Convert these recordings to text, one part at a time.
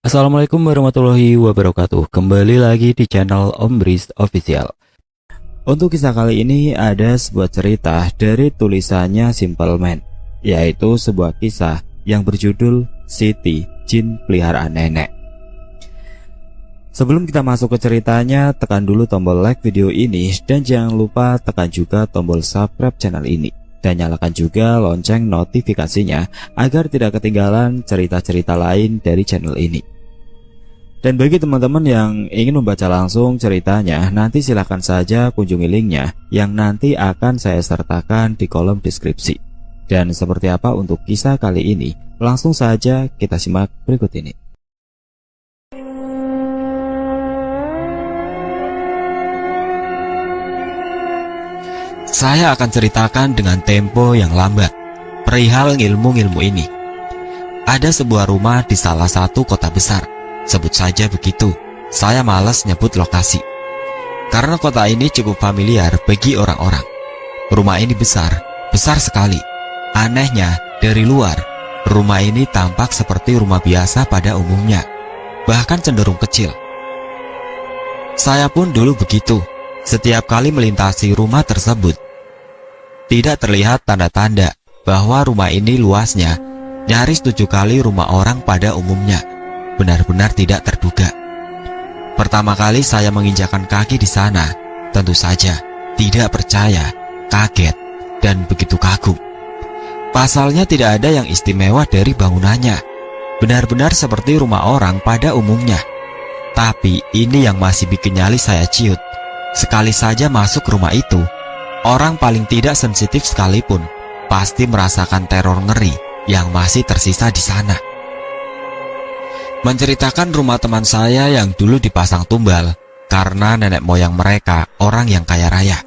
Assalamualaikum warahmatullahi wabarakatuh. Kembali lagi di channel Om Bris Official. Untuk kisah kali ini ada sebuah cerita dari tulisannya Simple Man, yaitu sebuah kisah yang berjudul Siti Jin Peliharaan Nenek. Sebelum kita masuk ke ceritanya, tekan dulu tombol like video ini dan jangan lupa tekan juga tombol subscribe channel ini. Dan nyalakan juga lonceng notifikasinya agar tidak ketinggalan cerita-cerita lain dari channel ini. Dan bagi teman-teman yang ingin membaca langsung ceritanya, nanti silahkan saja kunjungi linknya yang nanti akan saya sertakan di kolom deskripsi. Dan seperti apa untuk kisah kali ini, langsung saja kita simak berikut ini. Saya akan ceritakan dengan tempo yang lambat perihal ilmu-ilmu ini. Ada sebuah rumah di salah satu kota besar. Sebut saja begitu, saya malas nyebut lokasi. Karena kota ini cukup familiar bagi orang-orang. Rumah ini besar sekali. Anehnya, dari luar, rumah ini tampak seperti rumah biasa pada umumnya, bahkan cenderung kecil. Saya pun dulu begitu. Setiap kali melintasi rumah tersebut, tidak terlihat tanda-tanda bahwa rumah ini luasnya nyaris 7 kali rumah orang pada umumnya. Benar-benar tidak terduga. Pertama kali saya menginjakan kaki di sana, tentu saja tidak percaya, kaget, dan begitu kagum. Pasalnya tidak ada yang istimewa dari bangunannya. Benar-benar seperti rumah orang pada umumnya. Tapi ini yang masih bikin nyali saya ciut. Sekali saja masuk rumah itu, orang paling tidak sensitif sekalipun pasti merasakan teror ngeri yang masih tersisa di sana. Menceritakan rumah teman saya yang dulu dipasang tumbal karena nenek moyang mereka orang yang kaya raya.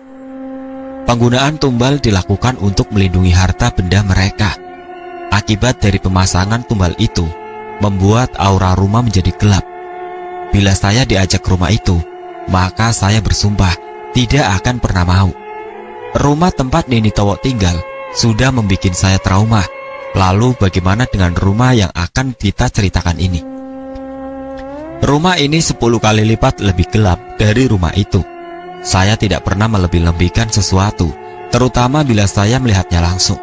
Penggunaan tumbal dilakukan untuk melindungi harta benda mereka. Akibat dari pemasangan tumbal itu, membuat aura rumah menjadi gelap. Bila saya diajak ke rumah itu, maka saya bersumpah tidak akan pernah mau. Rumah tempat Nini Towo tinggal sudah membuat saya trauma. Lalu bagaimana dengan rumah yang akan kita ceritakan ini? Rumah ini 10 kali lipat lebih gelap dari rumah itu. Saya tidak pernah melebih-lebihkan sesuatu, terutama bila saya melihatnya langsung.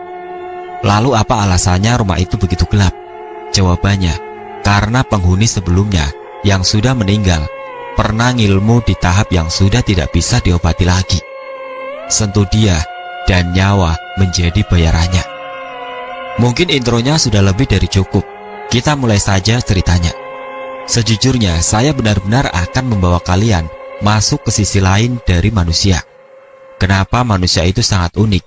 Lalu apa alasannya rumah itu begitu gelap? Jawabannya, karena penghuni sebelumnya yang sudah meninggal pernah ngilmu di tahap yang sudah tidak bisa diobati lagi. Sentuh dia dan nyawa menjadi bayarannya. Mungkin intronya sudah lebih dari cukup. Kita mulai saja ceritanya. Sejujurnya, saya benar-benar akan membawa kalian masuk ke sisi lain dari manusia. Kenapa manusia itu sangat unik?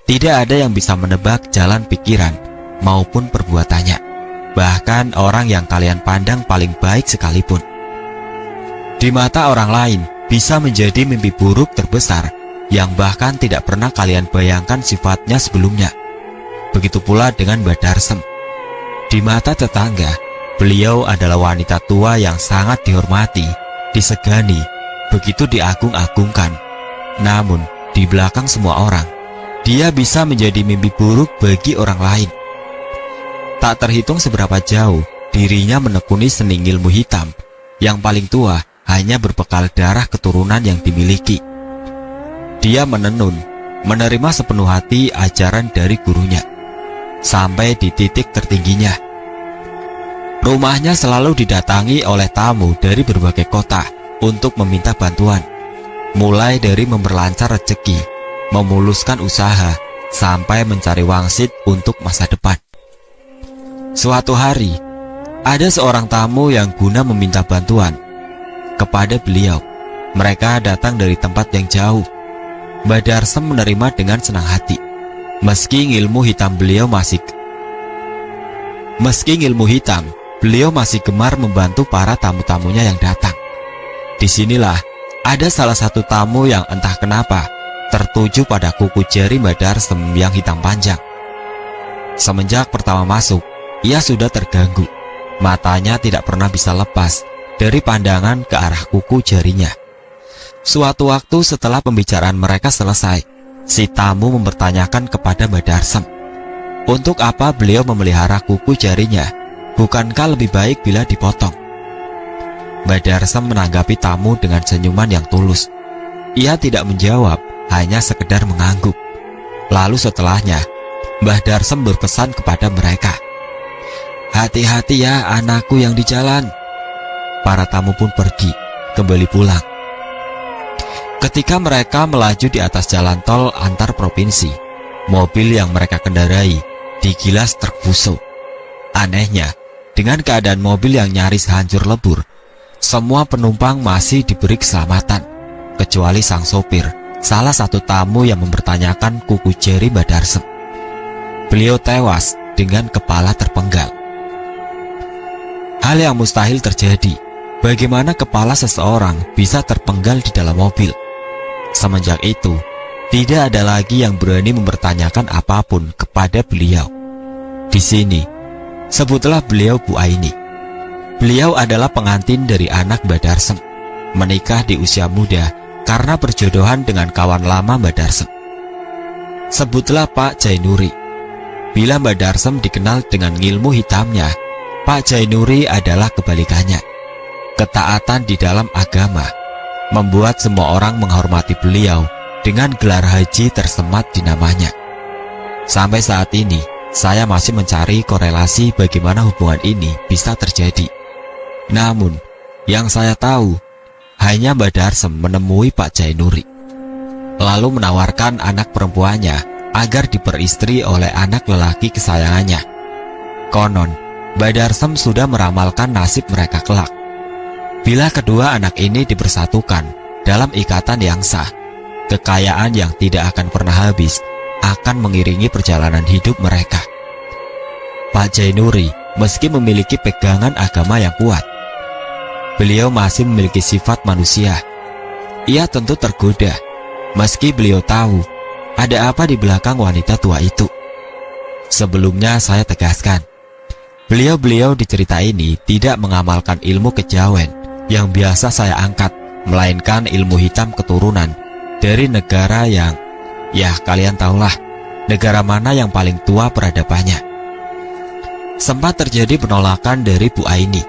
Tidak ada yang bisa menebak jalan pikiran maupun perbuatannya. Bahkan orang yang kalian pandang paling baik sekalipun, di mata orang lain bisa menjadi mimpi buruk terbesar yang bahkan tidak pernah kalian bayangkan sifatnya sebelumnya. Begitu pula dengan Mbak Darsem. Di mata tetangga, beliau adalah wanita tua yang sangat dihormati, disegani, begitu diagung-agungkan. Namun, di belakang semua orang, dia bisa menjadi mimpi buruk bagi orang lain. Tak terhitung seberapa jauh dirinya menekuni seni ilmu hitam. Yang paling tua hanya berbekal darah keturunan yang dimiliki. Dia menenun, menerima sepenuh hati ajaran dari gurunya, sampai di titik tertingginya. Rumahnya selalu didatangi oleh tamu dari berbagai kota untuk meminta bantuan, mulai dari memperlancar rezeki, memuluskan usaha, sampai mencari wangsit untuk masa depan. Suatu hari, ada seorang tamu yang guna meminta bantuan kepada beliau. Mereka datang dari tempat yang jauh. Mbak Darsem menerima dengan senang hati. Meski ilmu hitam beliau masih gemar membantu para tamu-tamunya yang datang. Disinilah ada salah satu tamu yang entah kenapa tertuju pada kuku jari Mbak Darsem yang hitam panjang. Semenjak pertama masuk, ia sudah terganggu. Matanya tidak pernah bisa lepas dari pandangan ke arah kuku jarinya. Suatu waktu setelah pembicaraan mereka selesai, si tamu mempertanyakan kepada Mbak Darsem, untuk apa beliau memelihara kuku jarinya Bukankah lebih baik bila dipotong? Mbah Darsem menanggapi tamu dengan senyuman yang tulus. Ia tidak menjawab, hanya sekedar mengangguk. Lalu setelahnya, Mbah Darsem berpesan kepada mereka, "Hati-hati ya anakku yang di jalan." Para tamu pun pergi, kembali pulang. Ketika mereka melaju di atas jalan tol antar provinsi, mobil yang mereka kendarai digilas truk busuk. Anehnya, dengan keadaan mobil yang nyaris hancur lebur, semua penumpang masih diberi keselamatan, kecuali sang sopir, salah satu tamu yang mempertanyakan kuku jari Mbah Darsem. Beliau tewas dengan kepala terpenggal. Hal yang mustahil terjadi. Bagaimana kepala seseorang bisa terpenggal di dalam mobil? Semenjak itu, tidak ada lagi yang berani mempertanyakan apapun kepada beliau. Di sini, sebutlah beliau Bu Aini. Beliau adalah pengantin dari anak Mbah Darsem, menikah di usia muda karena berjodohan dengan kawan lama Mbah Darsem. Sebutlah Pak Jainuri. Bila Mbah Darsem dikenal dengan ilmu hitamnya, Pak Jainuri adalah kebalikannya. Ketaatan di dalam agama membuat semua orang menghormati beliau dengan gelar haji tersemat di namanya. Sampai saat ini, saya masih mencari korelasi bagaimana hubungan ini bisa terjadi. Namun, yang saya tahu, hanya Mbah Darsem menemui Pak Jainuri, lalu menawarkan anak perempuannya agar diperistri oleh anak lelaki kesayangannya. Konon, Mbah Darsem sudah meramalkan nasib mereka kelak. Bila kedua anak ini dipersatukan dalam ikatan yang sah, kekayaan yang tidak akan pernah habis akan mengiringi perjalanan hidup mereka. Pak Jainuri meski memiliki pegangan agama yang kuat, beliau masih memiliki sifat manusia. Ia tentu tergoda, meski beliau tahu ada apa di belakang wanita tua itu. Sebelumnya saya tegaskan, beliau-beliau di cerita ini tidak mengamalkan ilmu kejawen yang biasa saya angkat, melainkan ilmu hitam keturunan dari negara yang, ya kalian tahulah, negara mana yang paling tua peradabannya. Sempat terjadi penolakan dari Bu Aini.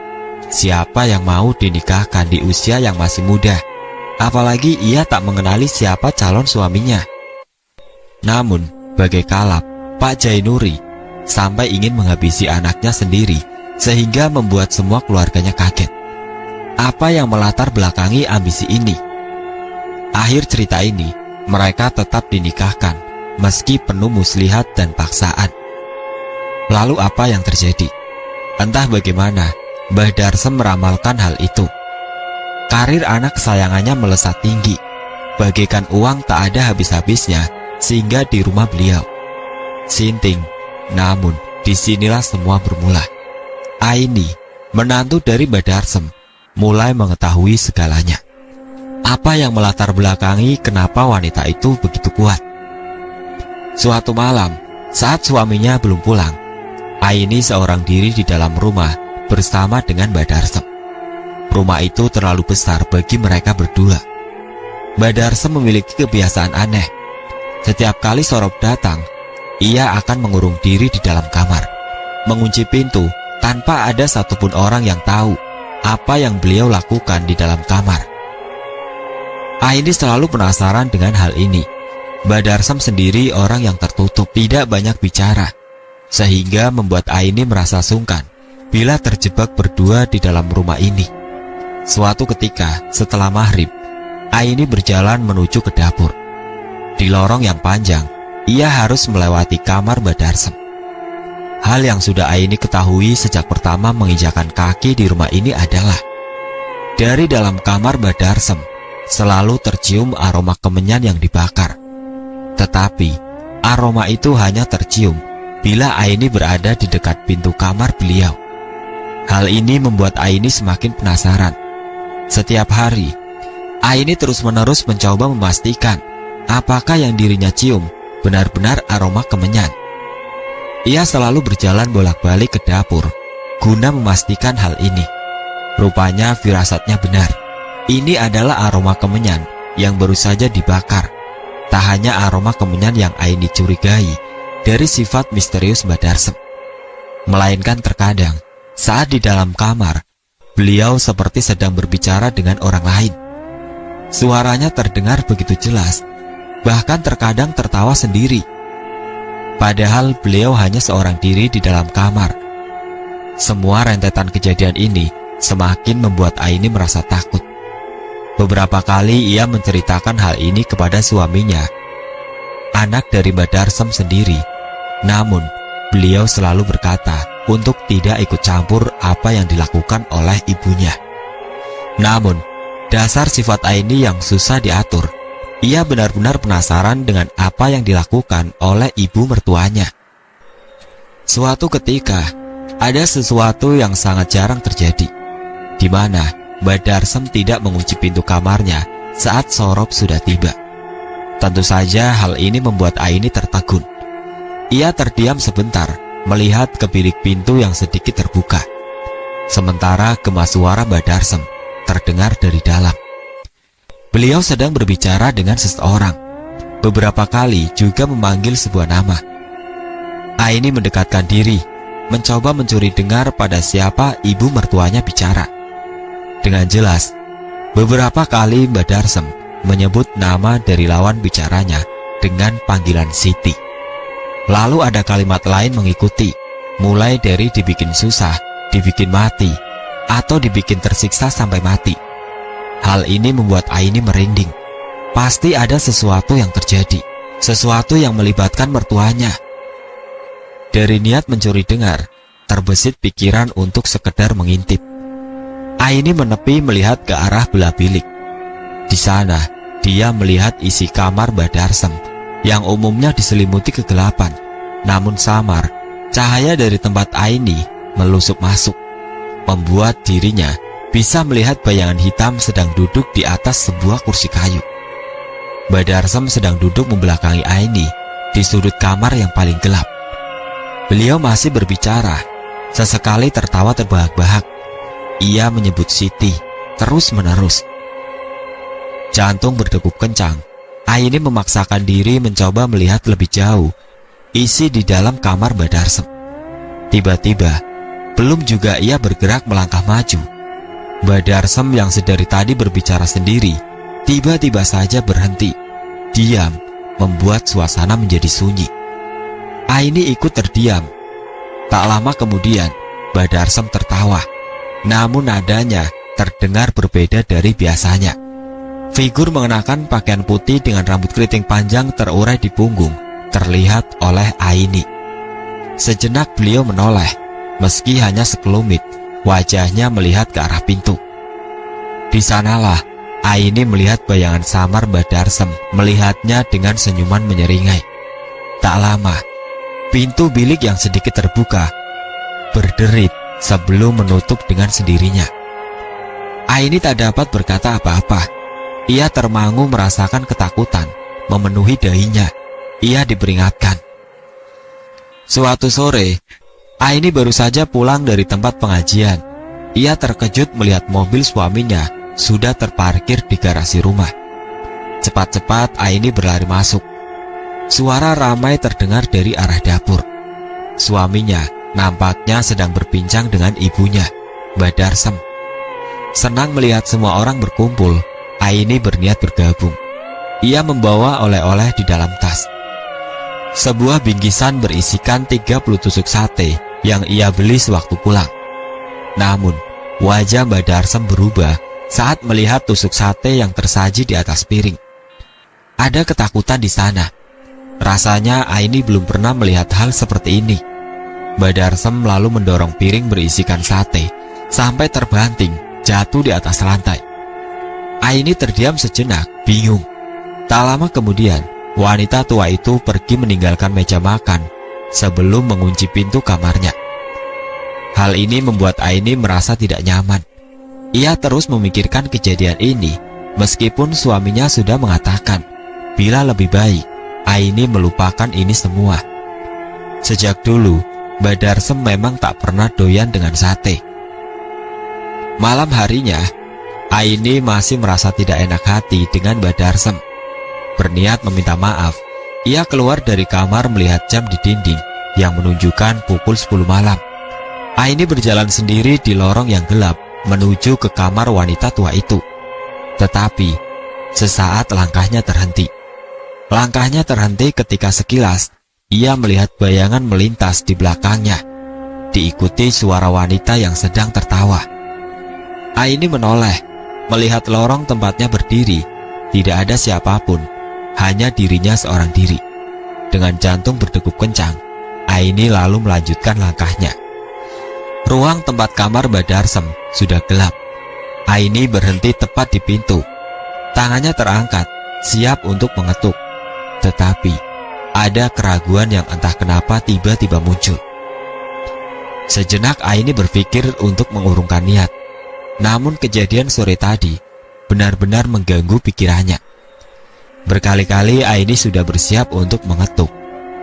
Siapa yang mau dinikahkan di usia yang masih muda? Apalagi ia tak mengenali siapa calon suaminya. Namun, bagai kalap, Pak Jainuri sampai ingin menghabisi anaknya sendiri, sehingga membuat semua keluarganya kaget. Apa yang melatar belakangi ambisi ini? Akhir cerita ini, mereka tetap dinikahkan, meski penuh muslihat dan paksaan. Lalu apa yang terjadi? Entah bagaimana, Mbah Darsem meramalkan hal itu. Karir anak kesayangannya melesat tinggi, bagaikan uang tak ada habis-habisnya, sehingga di rumah beliau. Sinting, namun disinilah semua bermula. Aini, menantu dari Mbah Darsem, mulai mengetahui segalanya. Apa yang melatar belakangi kenapa wanita itu begitu kuat? Suatu malam, saat suaminya belum pulang, Aini seorang diri di dalam rumah bersama dengan Mbah Darsem. Rumah itu terlalu besar bagi mereka berdua. Mbah Darsem memiliki kebiasaan aneh. Setiap kali Sorop datang, ia akan mengurung diri di dalam kamar, mengunci pintu tanpa ada satupun orang yang tahu apa yang beliau lakukan di dalam kamar. Aini selalu penasaran dengan hal ini. Mbah Darsem sendiri orang yang tertutup, tidak banyak bicara, sehingga membuat Aini merasa sungkan bila terjebak berdua di dalam rumah ini. Suatu ketika setelah maghrib, Aini berjalan menuju ke dapur. Di lorong yang panjang, ia harus melewati kamar Mbah Darsem. Hal yang sudah Aini ketahui sejak pertama menginjakan kaki di rumah ini adalah, dari dalam kamar Mbah Darsem selalu tercium aroma kemenyan yang dibakar. Tetapi aroma itu hanya tercium bila Aini berada di dekat pintu kamar beliau. Hal ini membuat Aini semakin penasaran. Setiap hari, Aini terus-menerus mencoba memastikan apakah yang dirinya cium benar-benar aroma kemenyan. Ia selalu berjalan bolak-balik ke dapur guna memastikan hal ini. Rupanya firasatnya benar. Ini adalah aroma kemenyan yang baru saja dibakar. Tak hanya aroma kemenyan yang Aini curigai dari sifat misterius Mbah Darsem, melainkan terkadang Saat di dalam kamar, beliau seperti sedang berbicara dengan orang lain. Suaranya terdengar begitu jelas, bahkan terkadang tertawa sendiri. Padahal beliau hanya seorang diri di dalam kamar. Semua rentetan kejadian ini semakin membuat Aini merasa takut. Beberapa kali ia menceritakan hal ini kepada suaminya, anak dari Mbak Darsem sendiri. Namun, beliau selalu berkata untuk tidak ikut campur apa yang dilakukan oleh ibunya. Namun, dasar sifat Aini yang susah diatur, ia benar-benar penasaran dengan apa yang dilakukan oleh ibu mertuanya. Suatu ketika, ada sesuatu yang sangat jarang terjadi, di mana Mbak Darsem tidak mengunci pintu kamarnya saat Sorop sudah tiba. Tentu saja hal ini membuat Aini tertegun. Ia terdiam sebentar melihat ke bilik pintu yang sedikit terbuka. Sementara gema suara Mbak Darsem terdengar dari dalam. Beliau sedang berbicara dengan seseorang. Beberapa kali juga memanggil sebuah nama. Aini mendekatkan diri, mencoba mencuri dengar pada siapa ibu mertuanya bicara. Dengan jelas, beberapa kali Mbak Darsem menyebut nama dari lawan bicaranya dengan panggilan Siti. Lalu ada kalimat lain mengikuti, mulai dari dibikin susah, dibikin mati, atau dibikin tersiksa sampai mati. Hal ini membuat Aini merinding. Pasti ada sesuatu yang terjadi, sesuatu yang melibatkan mertuanya. Dari niat mencuri dengar, terbesit pikiran untuk sekedar mengintip. Aini menepi melihat ke arah belah bilik. Di sana, dia melihat isi kamar Mbak Darsem yang umumnya diselimuti kegelapan. Namun samar, cahaya dari tempat Aini melusup masuk, membuat dirinya bisa melihat bayangan hitam sedang duduk di atas sebuah kursi kayu. Mbak Darsem sedang duduk membelakangi Aini di sudut kamar yang paling gelap. Beliau masih berbicara, sesekali tertawa terbahak-bahak. Ia menyebut Siti terus-menerus. Jantung berdegup kencang. Aini memaksakan diri mencoba melihat lebih jauh isi di dalam kamar Mbak Darsem. Tiba-tiba, belum juga ia bergerak melangkah maju, Mbak Darsem yang sedari tadi berbicara sendiri, tiba-tiba saja berhenti. Diam, membuat suasana menjadi sunyi. Aini ikut terdiam. Tak lama kemudian, Mbak Darsem tertawa. Namun nadanya terdengar berbeda dari biasanya. Figur mengenakan pakaian putih dengan rambut keriting panjang terurai di punggung terlihat oleh Aini. Sejenak beliau menoleh, meski hanya sekelumit, wajahnya melihat ke arah pintu. Di sanalah Aini melihat bayangan samar Mbak Darsem, melihatnya dengan senyuman menyeringai. Tak lama, pintu bilik yang sedikit terbuka berderit sebelum menutup dengan sendirinya. Aini tak dapat berkata apa-apa. Ia termangu merasakan ketakutan memenuhi dahinya. Ia diperingatkan. Suatu sore, Aini baru saja pulang dari tempat pengajian. Ia terkejut melihat mobil suaminya sudah terparkir di garasi rumah. Cepat-cepat Aini berlari masuk. Suara ramai terdengar dari arah dapur. Suaminya nampaknya sedang berbincang dengan ibunya, Mbak Darsem. Senang melihat semua orang berkumpul, Aini berniat bergabung. Ia membawa oleh-oleh di dalam tas. Sebuah bingkisan berisikan 30 tusuk sate yang ia beli sewaktu pulang. Namun, wajah Mbak Darsem berubah saat melihat tusuk sate yang tersaji di atas piring. Ada ketakutan di sana. Rasanya Aini belum pernah melihat hal seperti ini. Mbak Darsem lalu mendorong piring berisikan sate sampai terbanting jatuh di atas lantai. Aini terdiam sejenak, bingung. Tak lama kemudian, wanita tua itu pergi meninggalkan meja makan sebelum mengunci pintu kamarnya. Hal ini membuat Aini merasa tidak nyaman. Ia terus memikirkan kejadian ini, meskipun suaminya sudah mengatakan bila lebih baik Aini melupakan ini semua. Sejak dulu, Mbak Darsem memang tak pernah doyan dengan sate. Malam harinya, Aini masih merasa tidak enak hati dengan Mbak Darsem. Berniat meminta maaf, ia keluar dari kamar melihat jam di dinding yang menunjukkan pukul 10 malam. Aini berjalan sendiri di lorong yang gelap menuju ke kamar wanita tua itu. Tetapi sesaat langkahnya terhenti. Langkahnya terhenti ketika sekilas ia melihat bayangan melintas di belakangnya, diikuti suara wanita yang sedang tertawa. Aini menoleh, melihat lorong tempatnya berdiri. Tidak ada siapapun, hanya dirinya seorang diri. Dengan jantung berdegup kencang, Aini lalu melanjutkan langkahnya. Ruang tempat kamar Badarsem sudah gelap. Aini berhenti tepat di pintu. Tangannya terangkat, siap untuk mengetuk. Tetapi ada keraguan yang entah kenapa tiba-tiba muncul. Sejenak Aini berpikir untuk mengurungkan niat. Namun kejadian sore tadi benar-benar mengganggu pikirannya. Berkali-kali Aini sudah bersiap untuk mengetuk,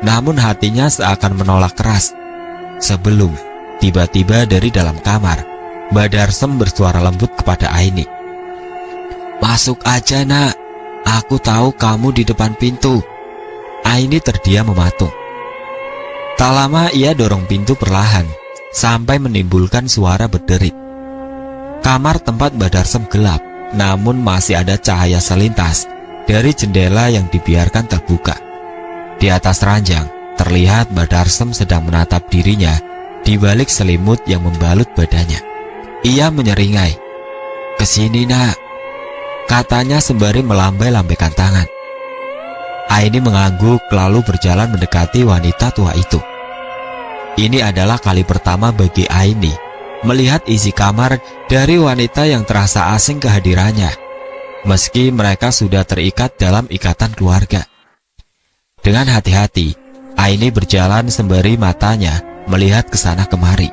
namun hatinya seakan menolak keras. Sebelum tiba-tiba dari dalam kamar, Badarsem bersuara lembut kepada Aini. "Masuk aja nak, aku tahu kamu di depan pintu." Aini terdiam mematung. Tak lama ia dorong pintu perlahan, sampai menimbulkan suara berderit. Kamar tempat Badarsem gelap, namun masih ada cahaya selintas dari jendela yang dibiarkan terbuka. Di atas ranjang, terlihat Badarsem sedang menatap dirinya di balik selimut yang membalut badannya. Ia menyeringai, "Kesini nak," katanya sembari melambai-lambaikan tangan. Aini mengangguk lalu berjalan mendekati wanita tua itu. Ini adalah kali pertama bagi Aini melihat isi kamar dari wanita yang terasa asing kehadirannya, meski mereka sudah terikat dalam ikatan keluarga. Dengan hati-hati, Aini berjalan sembari matanya melihat ke sana kemari,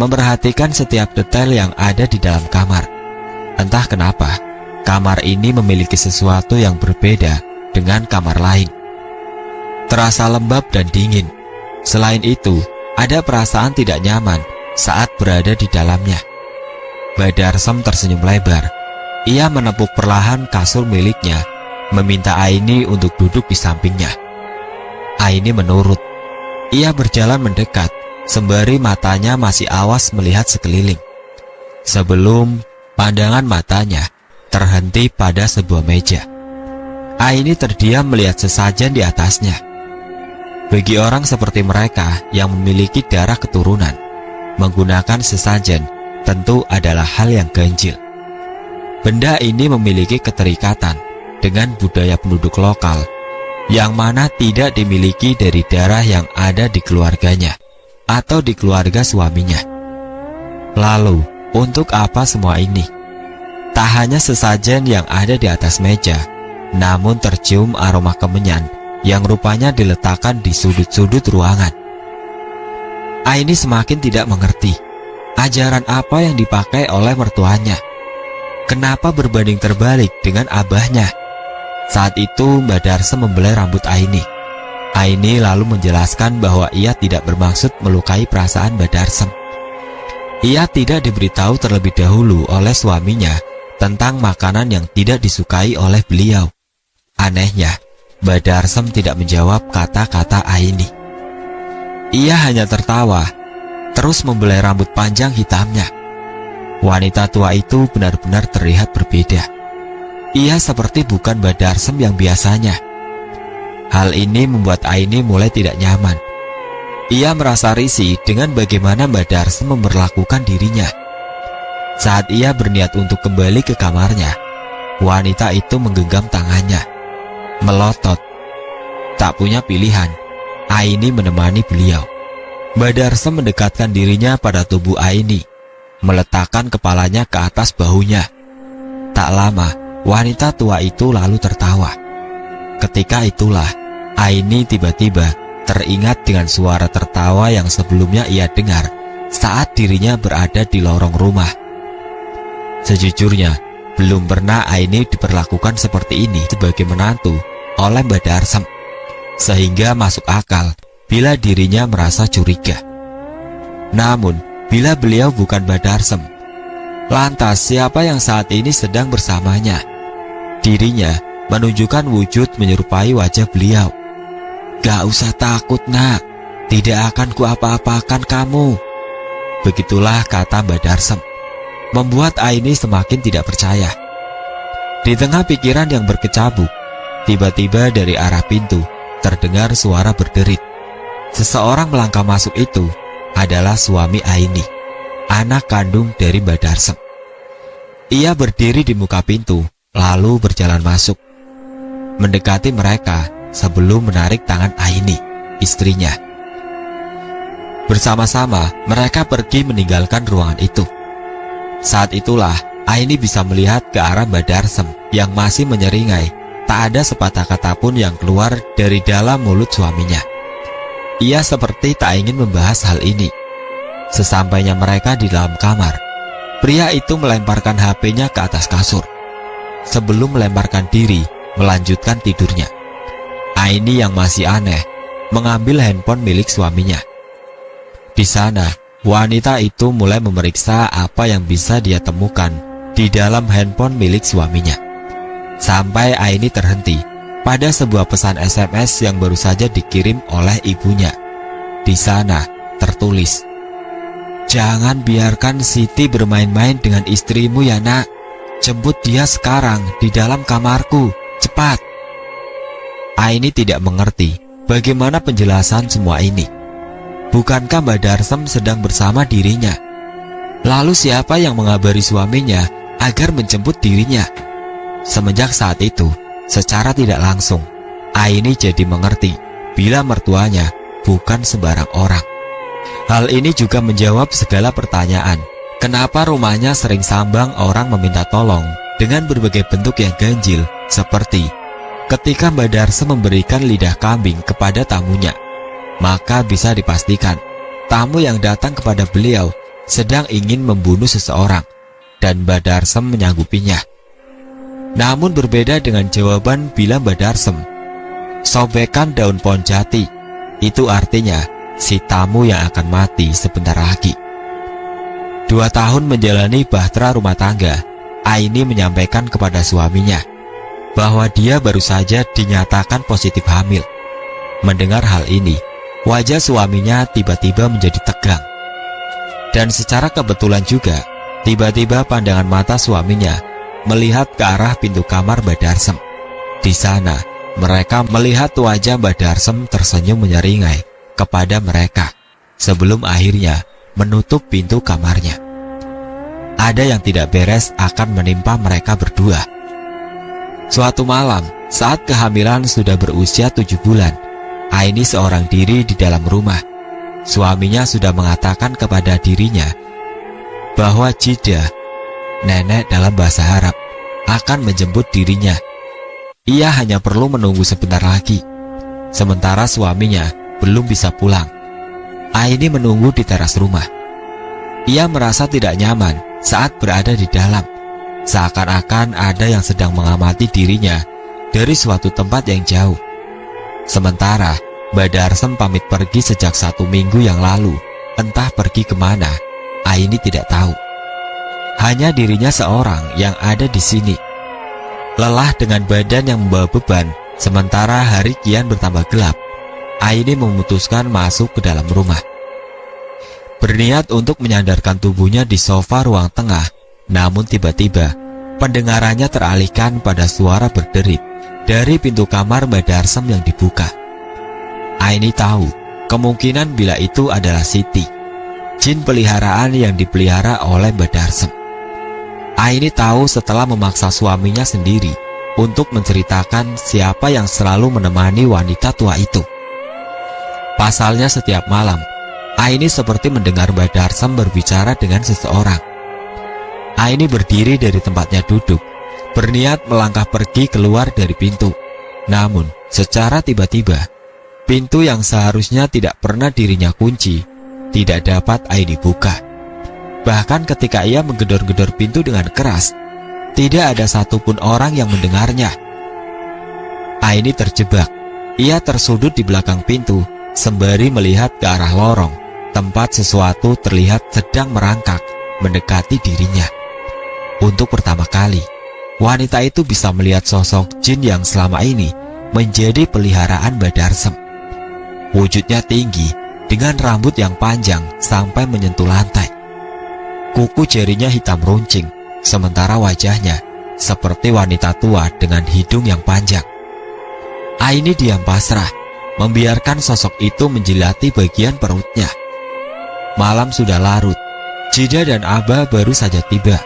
memperhatikan setiap detail yang ada di dalam kamar. Entah kenapa, kamar ini memiliki sesuatu yang berbeda dengan kamar lain. Terasa lembab dan dingin. Selain itu, ada perasaan tidak nyaman saat berada di dalamnya. Badarsem tersenyum lebar. Ia menepuk perlahan kasur miliknya, meminta Aini untuk duduk di sampingnya. Aini menurut. Ia berjalan mendekat, sembari matanya masih awas melihat sekeliling. Sebelum pandangan matanya terhenti pada sebuah meja. Aini terdiam melihat sesajen di atasnya. Bagi orang seperti mereka yang memiliki darah keturunan, menggunakan sesajen tentu adalah hal yang ganjil. Benda ini memiliki keterikatan dengan budaya penduduk lokal, yang mana tidak dimiliki dari darah yang ada di keluarganya atau di keluarga suaminya. Lalu, untuk apa semua ini? Tak hanya sesajen yang ada di atas meja, namun tercium aroma kemenyan yang rupanya diletakkan di sudut-sudut ruangan. Aini semakin tidak mengerti ajaran apa yang dipakai oleh mertuanya. Kenapa berbanding terbalik dengan abahnya? Saat itu Badarsem membelai rambut Aini. Aini lalu menjelaskan bahwa ia tidak bermaksud melukai perasaan Badarsem. Ia tidak diberitahu terlebih dahulu oleh suaminya tentang makanan yang tidak disukai oleh beliau. Anehnya, Badarsem tidak menjawab kata-kata Aini. Ia hanya tertawa, terus membelai rambut panjang hitamnya. Wanita tua itu benar-benar terlihat berbeda. Ia seperti bukan Badarsem yang biasanya. Hal ini membuat Aini mulai tidak nyaman. Ia merasa risih dengan bagaimana Badarsem memperlakukan dirinya. Saat ia berniat untuk kembali ke kamarnya, wanita itu menggenggam tangannya, melotot. Tak punya pilihan, Aini menemani beliau. Badarsem mendekatkan dirinya pada tubuh Aini, meletakkan kepalanya ke atas bahunya. Tak lama, wanita tua itu lalu tertawa. Ketika itulah, Aini tiba-tiba teringat dengan suara tertawa yang sebelumnya ia dengar saat dirinya berada di lorong rumah. Sejujurnya, belum pernah Aini diperlakukan seperti ini sebagai menantu oleh Badarsem, sehingga masuk akal bila dirinya merasa curiga. Namun, bila beliau bukan Badarsem, lantas siapa yang saat ini sedang bersamanya? Dirinya menunjukkan wujud menyerupai wajah beliau. "Gak usah takut nak, tidak akan kuapa-apakan kamu," Begitulah kata Mbak Darsem, membuat Aini semakin tidak percaya. Di tengah pikiran yang berkecamuk, tiba-tiba dari arah pintu terdengar suara berderit. Seseorang melangkah masuk. Itu adalah suami Aini, anak kandung dari Mbak Darsem. Ia berdiri di muka pintu, lalu berjalan masuk, mendekati mereka sebelum menarik tangan Aini, istrinya. Bersama-sama mereka pergi meninggalkan ruangan itu. Saat itulah Aini bisa melihat ke arah Mbak Darsem yang masih menyeringai. Tak ada sepatah kata pun yang keluar dari dalam mulut suaminya. Ia seperti tak ingin membahas hal ini. Sesampainya mereka di dalam kamar, pria itu melemparkan HP-nya ke atas kasur sebelum melemparkan diri melanjutkan tidurnya. Aini yang masih aneh mengambil handphone milik suaminya. Di sana, wanita itu mulai memeriksa apa yang bisa dia temukan di dalam handphone milik suaminya. Sampai Aini terhenti pada sebuah pesan SMS yang baru saja dikirim oleh ibunya. Di sana tertulis, "Jangan biarkan Siti bermain-main dengan istrimu ya nak. Jemput dia sekarang di dalam kamarku, cepat." Aini tidak mengerti bagaimana penjelasan semua ini. Bukankah Mbak Darsem sedang bersama dirinya? Lalu siapa yang mengabari suaminya agar menjemput dirinya? Semenjak saat itu, secara tidak langsung, Aini jadi mengerti bila mertuanya bukan sembarang orang. Hal ini juga menjawab segala pertanyaan. Kenapa rumahnya sering sambang orang meminta tolong dengan berbagai bentuk yang ganjil, seperti ketika Mbak Darsem memberikan lidah kambing kepada tamunya, maka bisa dipastikan tamu yang datang kepada beliau sedang ingin membunuh seseorang dan Mbak Darsem menyanggupinya. Namun berbeda dengan jawaban bila Mbak Darsem sobekan daun pohon jati, itu artinya si tamu yang akan mati sebentar lagi. 2 tahun menjalani bahtera rumah tangga, Aini menyampaikan kepada suaminya bahwa dia baru saja dinyatakan positif hamil. Mendengar hal ini, wajah suaminya tiba-tiba menjadi tegang. Dan secara kebetulan juga, tiba-tiba pandangan mata suaminya melihat ke arah pintu kamar Mbak Darsem. Di sana, mereka melihat wajah Mbak Darsem tersenyum menyeringai kepada mereka sebelum akhirnya menutup pintu kamarnya. Ada yang tidak beres akan menimpa mereka berdua. Suatu malam, saat kehamilan sudah berusia 7 bulan, Aini seorang diri di dalam rumah. Suaminya sudah mengatakan kepada dirinya bahwa Jida, nenek dalam bahasa Arab, akan menjemput dirinya. Ia hanya perlu menunggu sebentar lagi. Sementara suaminya belum bisa pulang, Aini menunggu di teras rumah. Ia merasa tidak nyaman saat berada di dalam, seakan-akan ada yang sedang mengamati dirinya dari suatu tempat yang jauh. Sementara Mbak Darsem pamit pergi sejak 1 minggu yang lalu. Entah pergi kemana, Aini tidak tahu. Hanya dirinya seorang yang ada di sini. Lelah dengan badan yang membawa beban, sementara hari kian bertambah gelap, Aini memutuskan masuk ke dalam rumah. Berniat untuk menyandarkan tubuhnya di sofa ruang tengah, namun tiba-tiba pendengarannya teralihkan pada suara berderit dari pintu kamar Mbak Darsem yang dibuka. Aini tahu kemungkinan bila itu adalah Siti, jin peliharaan yang dipelihara oleh Mbak Darsem. Aini tahu setelah memaksa suaminya sendiri untuk menceritakan siapa yang selalu menemani wanita tua itu. Pasalnya setiap malam, Aini seperti mendengar Mbak Darsem berbicara dengan seseorang. Aini berdiri dari tempatnya duduk, berniat melangkah pergi keluar dari pintu. Namun, secara tiba-tiba, pintu yang seharusnya tidak pernah dirinya kunci, tidak dapat Aini buka. Bahkan ketika ia menggedor-gedor pintu dengan keras, tidak ada satupun orang yang mendengarnya. Aini terjebak. Ia tersudut di belakang pintu, sembari melihat ke arah lorong, tempat sesuatu terlihat sedang merangkak mendekati dirinya. Untuk pertama kali, wanita itu bisa melihat sosok jin yang selama ini menjadi peliharaan Mbak Darsem. Wujudnya tinggi dengan rambut yang panjang sampai menyentuh lantai. Kuku jarinya hitam runcing, sementara wajahnya seperti wanita tua dengan hidung yang panjang. Aini diam pasrah, membiarkan sosok itu menjilati bagian perutnya. Malam sudah larut. Jida dan Abah baru saja tiba.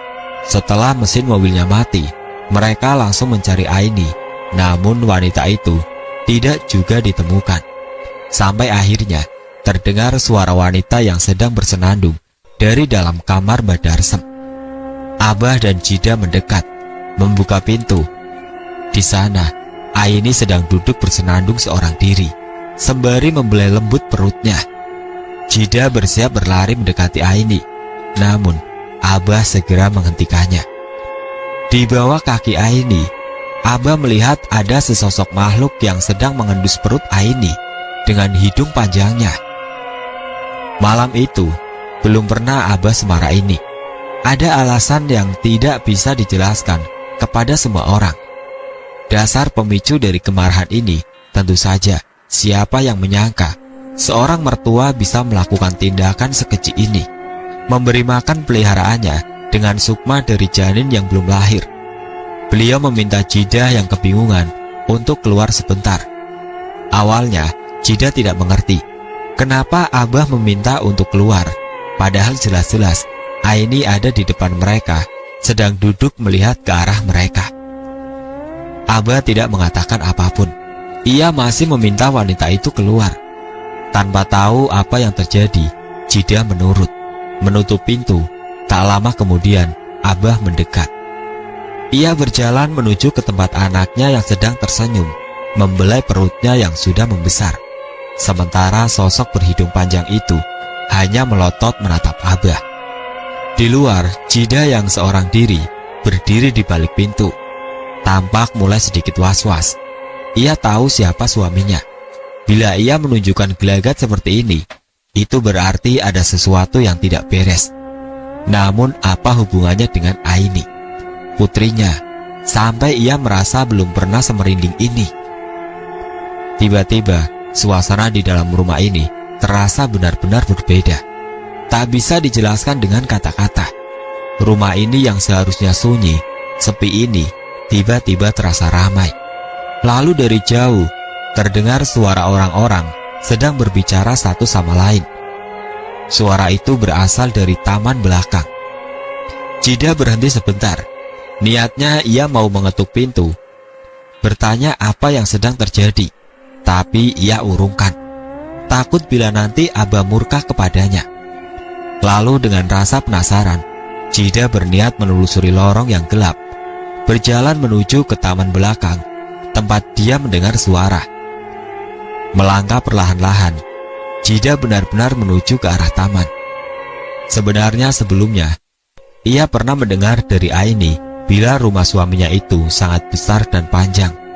Setelah mesin mobilnya mati, mereka langsung mencari Aini. Namun wanita itu tidak juga ditemukan. Sampai akhirnya terdengar suara wanita yang sedang bersenandung dari dalam kamar Mbak Darsem. Abah dan Jida mendekat, membuka pintu. Di sana, Aini sedang duduk bersenandung seorang diri, sembari membelai lembut perutnya. Jida bersiap berlari mendekati Aini, namun Abah segera menghentikannya. Di bawah kaki Aini, Abah melihat ada sesosok makhluk yang sedang mengendus perut Aini dengan hidung panjangnya. Malam itu, belum pernah Abah semarah ini. Ada alasan yang tidak bisa dijelaskan kepada semua orang. Dasar pemicu dari kemarahan ini, tentu saja siapa yang menyangka seorang mertua bisa melakukan tindakan sekeji ini, memberi makan peliharaannya dengan sukma dari janin yang belum lahir. Beliau meminta Jida yang kebingungan untuk keluar sebentar. Awalnya, Jida tidak mengerti kenapa Abah meminta untuk keluar, padahal jelas-jelas Aini ada di depan mereka, sedang duduk melihat ke arah mereka. Abah tidak mengatakan apapun. Ia masih meminta wanita itu keluar. Tanpa tahu apa yang terjadi, Jida menurut, menutup pintu. Tak lama kemudian, Abah mendekat. Ia berjalan menuju ke tempat anaknya yang sedang tersenyum, membelai perutnya yang sudah membesar. Sementara sosok berhidung panjang itu hanya melotot menatap Abah. Di luar, Jida yang seorang diri berdiri di balik pintu. Tampak mulai sedikit was-was. Ia tahu siapa suaminya. Bila ia menunjukkan gelagat seperti ini, itu berarti ada sesuatu yang tidak beres. Namun apa hubungannya dengan Aini, putrinya, sampai ia merasa belum pernah semerinding ini? Tiba-tiba, suasana di dalam rumah ini terasa benar-benar berbeda. Tak bisa dijelaskan dengan kata-kata. Rumah ini yang seharusnya sunyi, sepi ini, tiba-tiba terasa ramai. Lalu dari jauh, terdengar suara orang-orang sedang berbicara satu sama lain. Suara itu berasal dari taman belakang. Jida berhenti sebentar. Niatnya ia mau mengetuk pintu, bertanya apa yang sedang terjadi. Tapi ia urungkan, takut bila nanti Abah murka kepadanya. Lalu dengan rasa penasaran, Jida berniat menelusuri lorong yang gelap, berjalan menuju ke taman belakang, tempat dia mendengar suara. Melangkah perlahan-lahan, Jida benar-benar menuju ke arah taman. Sebenarnya sebelumnya, ia pernah mendengar dari Aini bila rumah suaminya itu sangat besar dan panjang.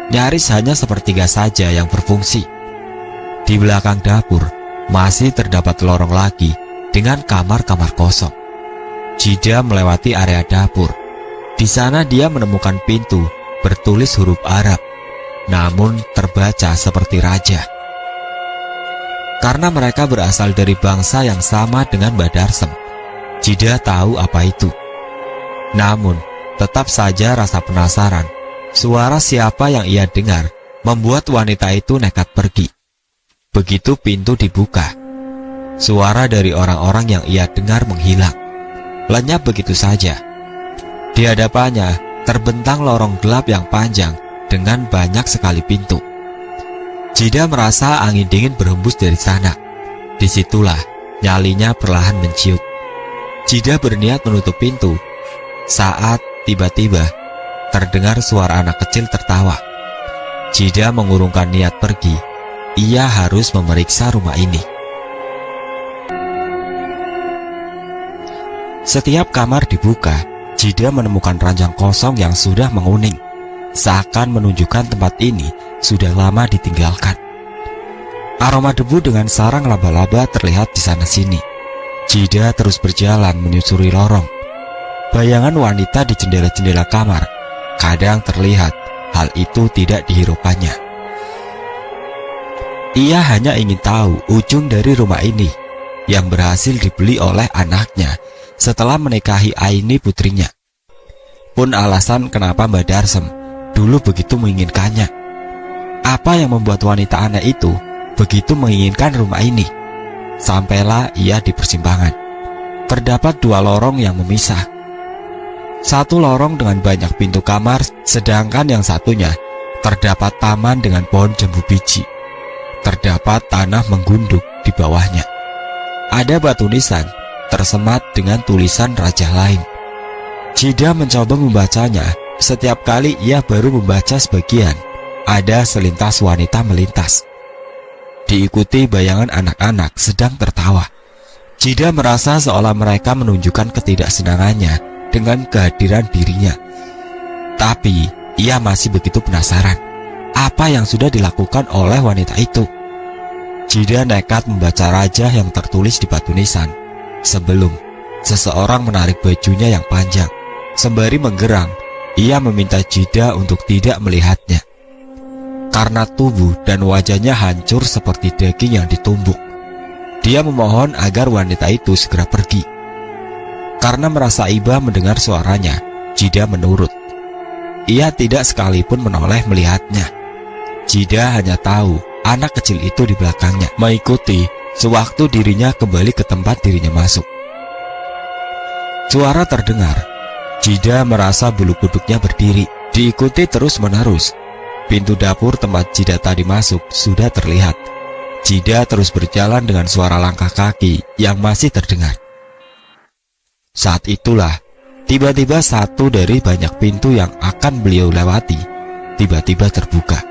Nyaris hanya sepertiga saja yang berfungsi. Di belakang dapur, masih terdapat lorong lagi dengan kamar-kamar kosong. Jida melewati area dapur. Di sana dia menemukan pintu bertulis huruf Arab, namun terbaca seperti raja. Karena mereka berasal dari bangsa yang sama dengan Mbak Darsem, Jida tahu apa itu. Namun, tetap saja rasa penasaran, suara siapa yang ia dengar membuat wanita itu nekat pergi. Begitu pintu dibuka, suara dari orang-orang yang ia dengar menghilang, lenyap begitu saja. Di hadapannya terbentang lorong gelap yang panjang dengan banyak sekali pintu. Jida merasa angin dingin berhembus dari sana. Disitulah nyalinya perlahan menciut. Jida berniat menutup pintu saat tiba-tiba terdengar suara anak kecil tertawa. Jida mengurungkan niat pergi. Ia harus memeriksa rumah ini. Setiap kamar dibuka, Jida menemukan ranjang kosong yang sudah menguning, seakan menunjukkan tempat ini sudah lama ditinggalkan. Aroma debu dengan sarang laba-laba terlihat di sana-sini. Jida terus berjalan menyusuri lorong. Bayangan wanita di jendela-jendela kamar kadang terlihat, hal itu tidak dihiraukannya. Ia hanya ingin tahu ujung dari rumah ini yang berhasil dibeli oleh anaknya setelah menikahi Aini putrinya. Pun alasan kenapa Mbak Darsem dulu begitu menginginkannya. Apa yang membuat wanita aneh itu begitu menginginkan rumah ini? Sampailah ia di persimpangan. Terdapat dua lorong yang memisah. Satu lorong dengan banyak pintu kamar, sedangkan yang satunya terdapat taman dengan pohon jambu biji. Terdapat tanah menggunduk di bawahnya. Ada batu nisan tersemat dengan tulisan raja lain. Jida mencoba membacanya. Setiap kali ia baru membaca sebagian, ada selintas wanita melintas. Diikuti bayangan anak-anak sedang tertawa. Jida merasa seolah mereka menunjukkan ketidaksenangannya dengan kehadiran dirinya. Tapi ia masih begitu penasaran apa yang sudah dilakukan oleh wanita itu. Jida nekat membaca raja yang tertulis di batu nisan sebelum seseorang menarik bajunya yang panjang. Sembari menggerang, ia meminta Jida untuk tidak melihatnya karena tubuh dan wajahnya hancur seperti daging yang ditumbuk. Dia memohon agar wanita itu segera pergi. Karena merasa iba mendengar suaranya, Jida menurut. Ia tidak sekalipun menoleh melihatnya. Jida hanya tahu anak kecil itu di belakangnya, mengikuti sewaktu dirinya kembali ke tempat dirinya masuk. Suara terdengar. Jida merasa bulu kuduknya berdiri, diikuti terus-menerus. Pintu dapur tempat Jida tadi masuk sudah terlihat. Jida terus berjalan dengan suara langkah kaki yang masih terdengar. Saat itulah, tiba-tiba satu dari banyak pintu yang akan beliau lewati, tiba-tiba terbuka.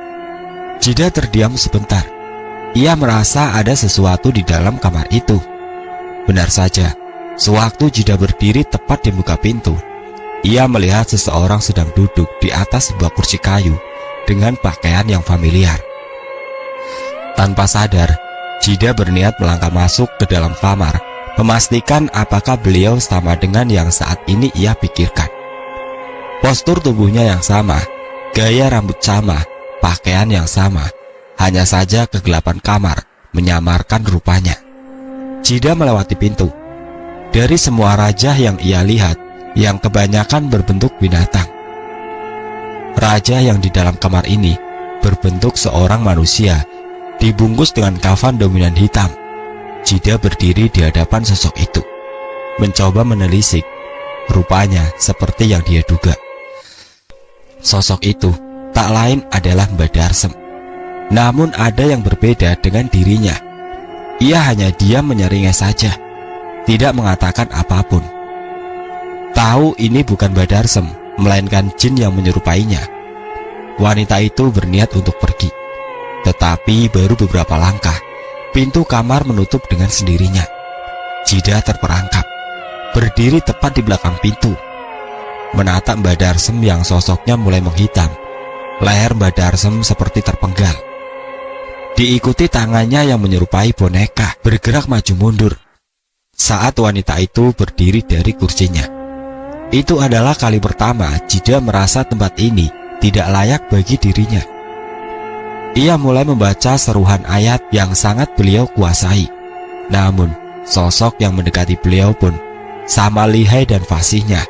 Jida terdiam sebentar. Ia merasa ada sesuatu di dalam kamar itu. Benar saja, sewaktu Jida berdiri tepat di muka pintu, ia melihat seseorang sedang duduk di atas sebuah kursi kayu dengan pakaian yang familiar. Tanpa sadar, Jida berniat melangkah masuk ke dalam kamar, memastikan apakah beliau sama dengan yang saat ini ia pikirkan. Postur tubuhnya yang sama, gaya rambut sama, pakaian yang sama, hanya saja kegelapan kamar menyamarkan rupanya. Jida melewati pintu. Dari semua raja yang ia lihat, yang kebanyakan berbentuk binatang, raja yang di dalam kamar ini berbentuk seorang manusia, dibungkus dengan kafan dominan hitam. Jida berdiri di hadapan sosok itu, mencoba menelisik. Rupanya seperti yang dia duga. Sosok itu tak lain adalah Mbak Darsem. Namun ada yang berbeda dengan dirinya. Ia hanya diam menyeringai saja, tidak mengatakan apapun. Tahu ini bukan Mbak Darsem, melainkan jin yang menyerupainya. Wanita itu berniat untuk pergi. Tetapi baru beberapa langkah, pintu kamar menutup dengan sendirinya. Jida terperangkap, berdiri tepat di belakang pintu, menatap Mbak Darsem yang sosoknya mulai menghitam. Leher Mbak Darsem seperti terpenggal. Diikuti tangannya yang menyerupai boneka bergerak maju mundur saat wanita itu berdiri dari kursinya. Itu adalah kali pertama Jida merasa tempat ini tidak layak bagi dirinya. Ia mulai membaca seruhan ayat yang sangat beliau kuasai. Namun sosok yang mendekati beliau pun sama lihai dan fasihnya.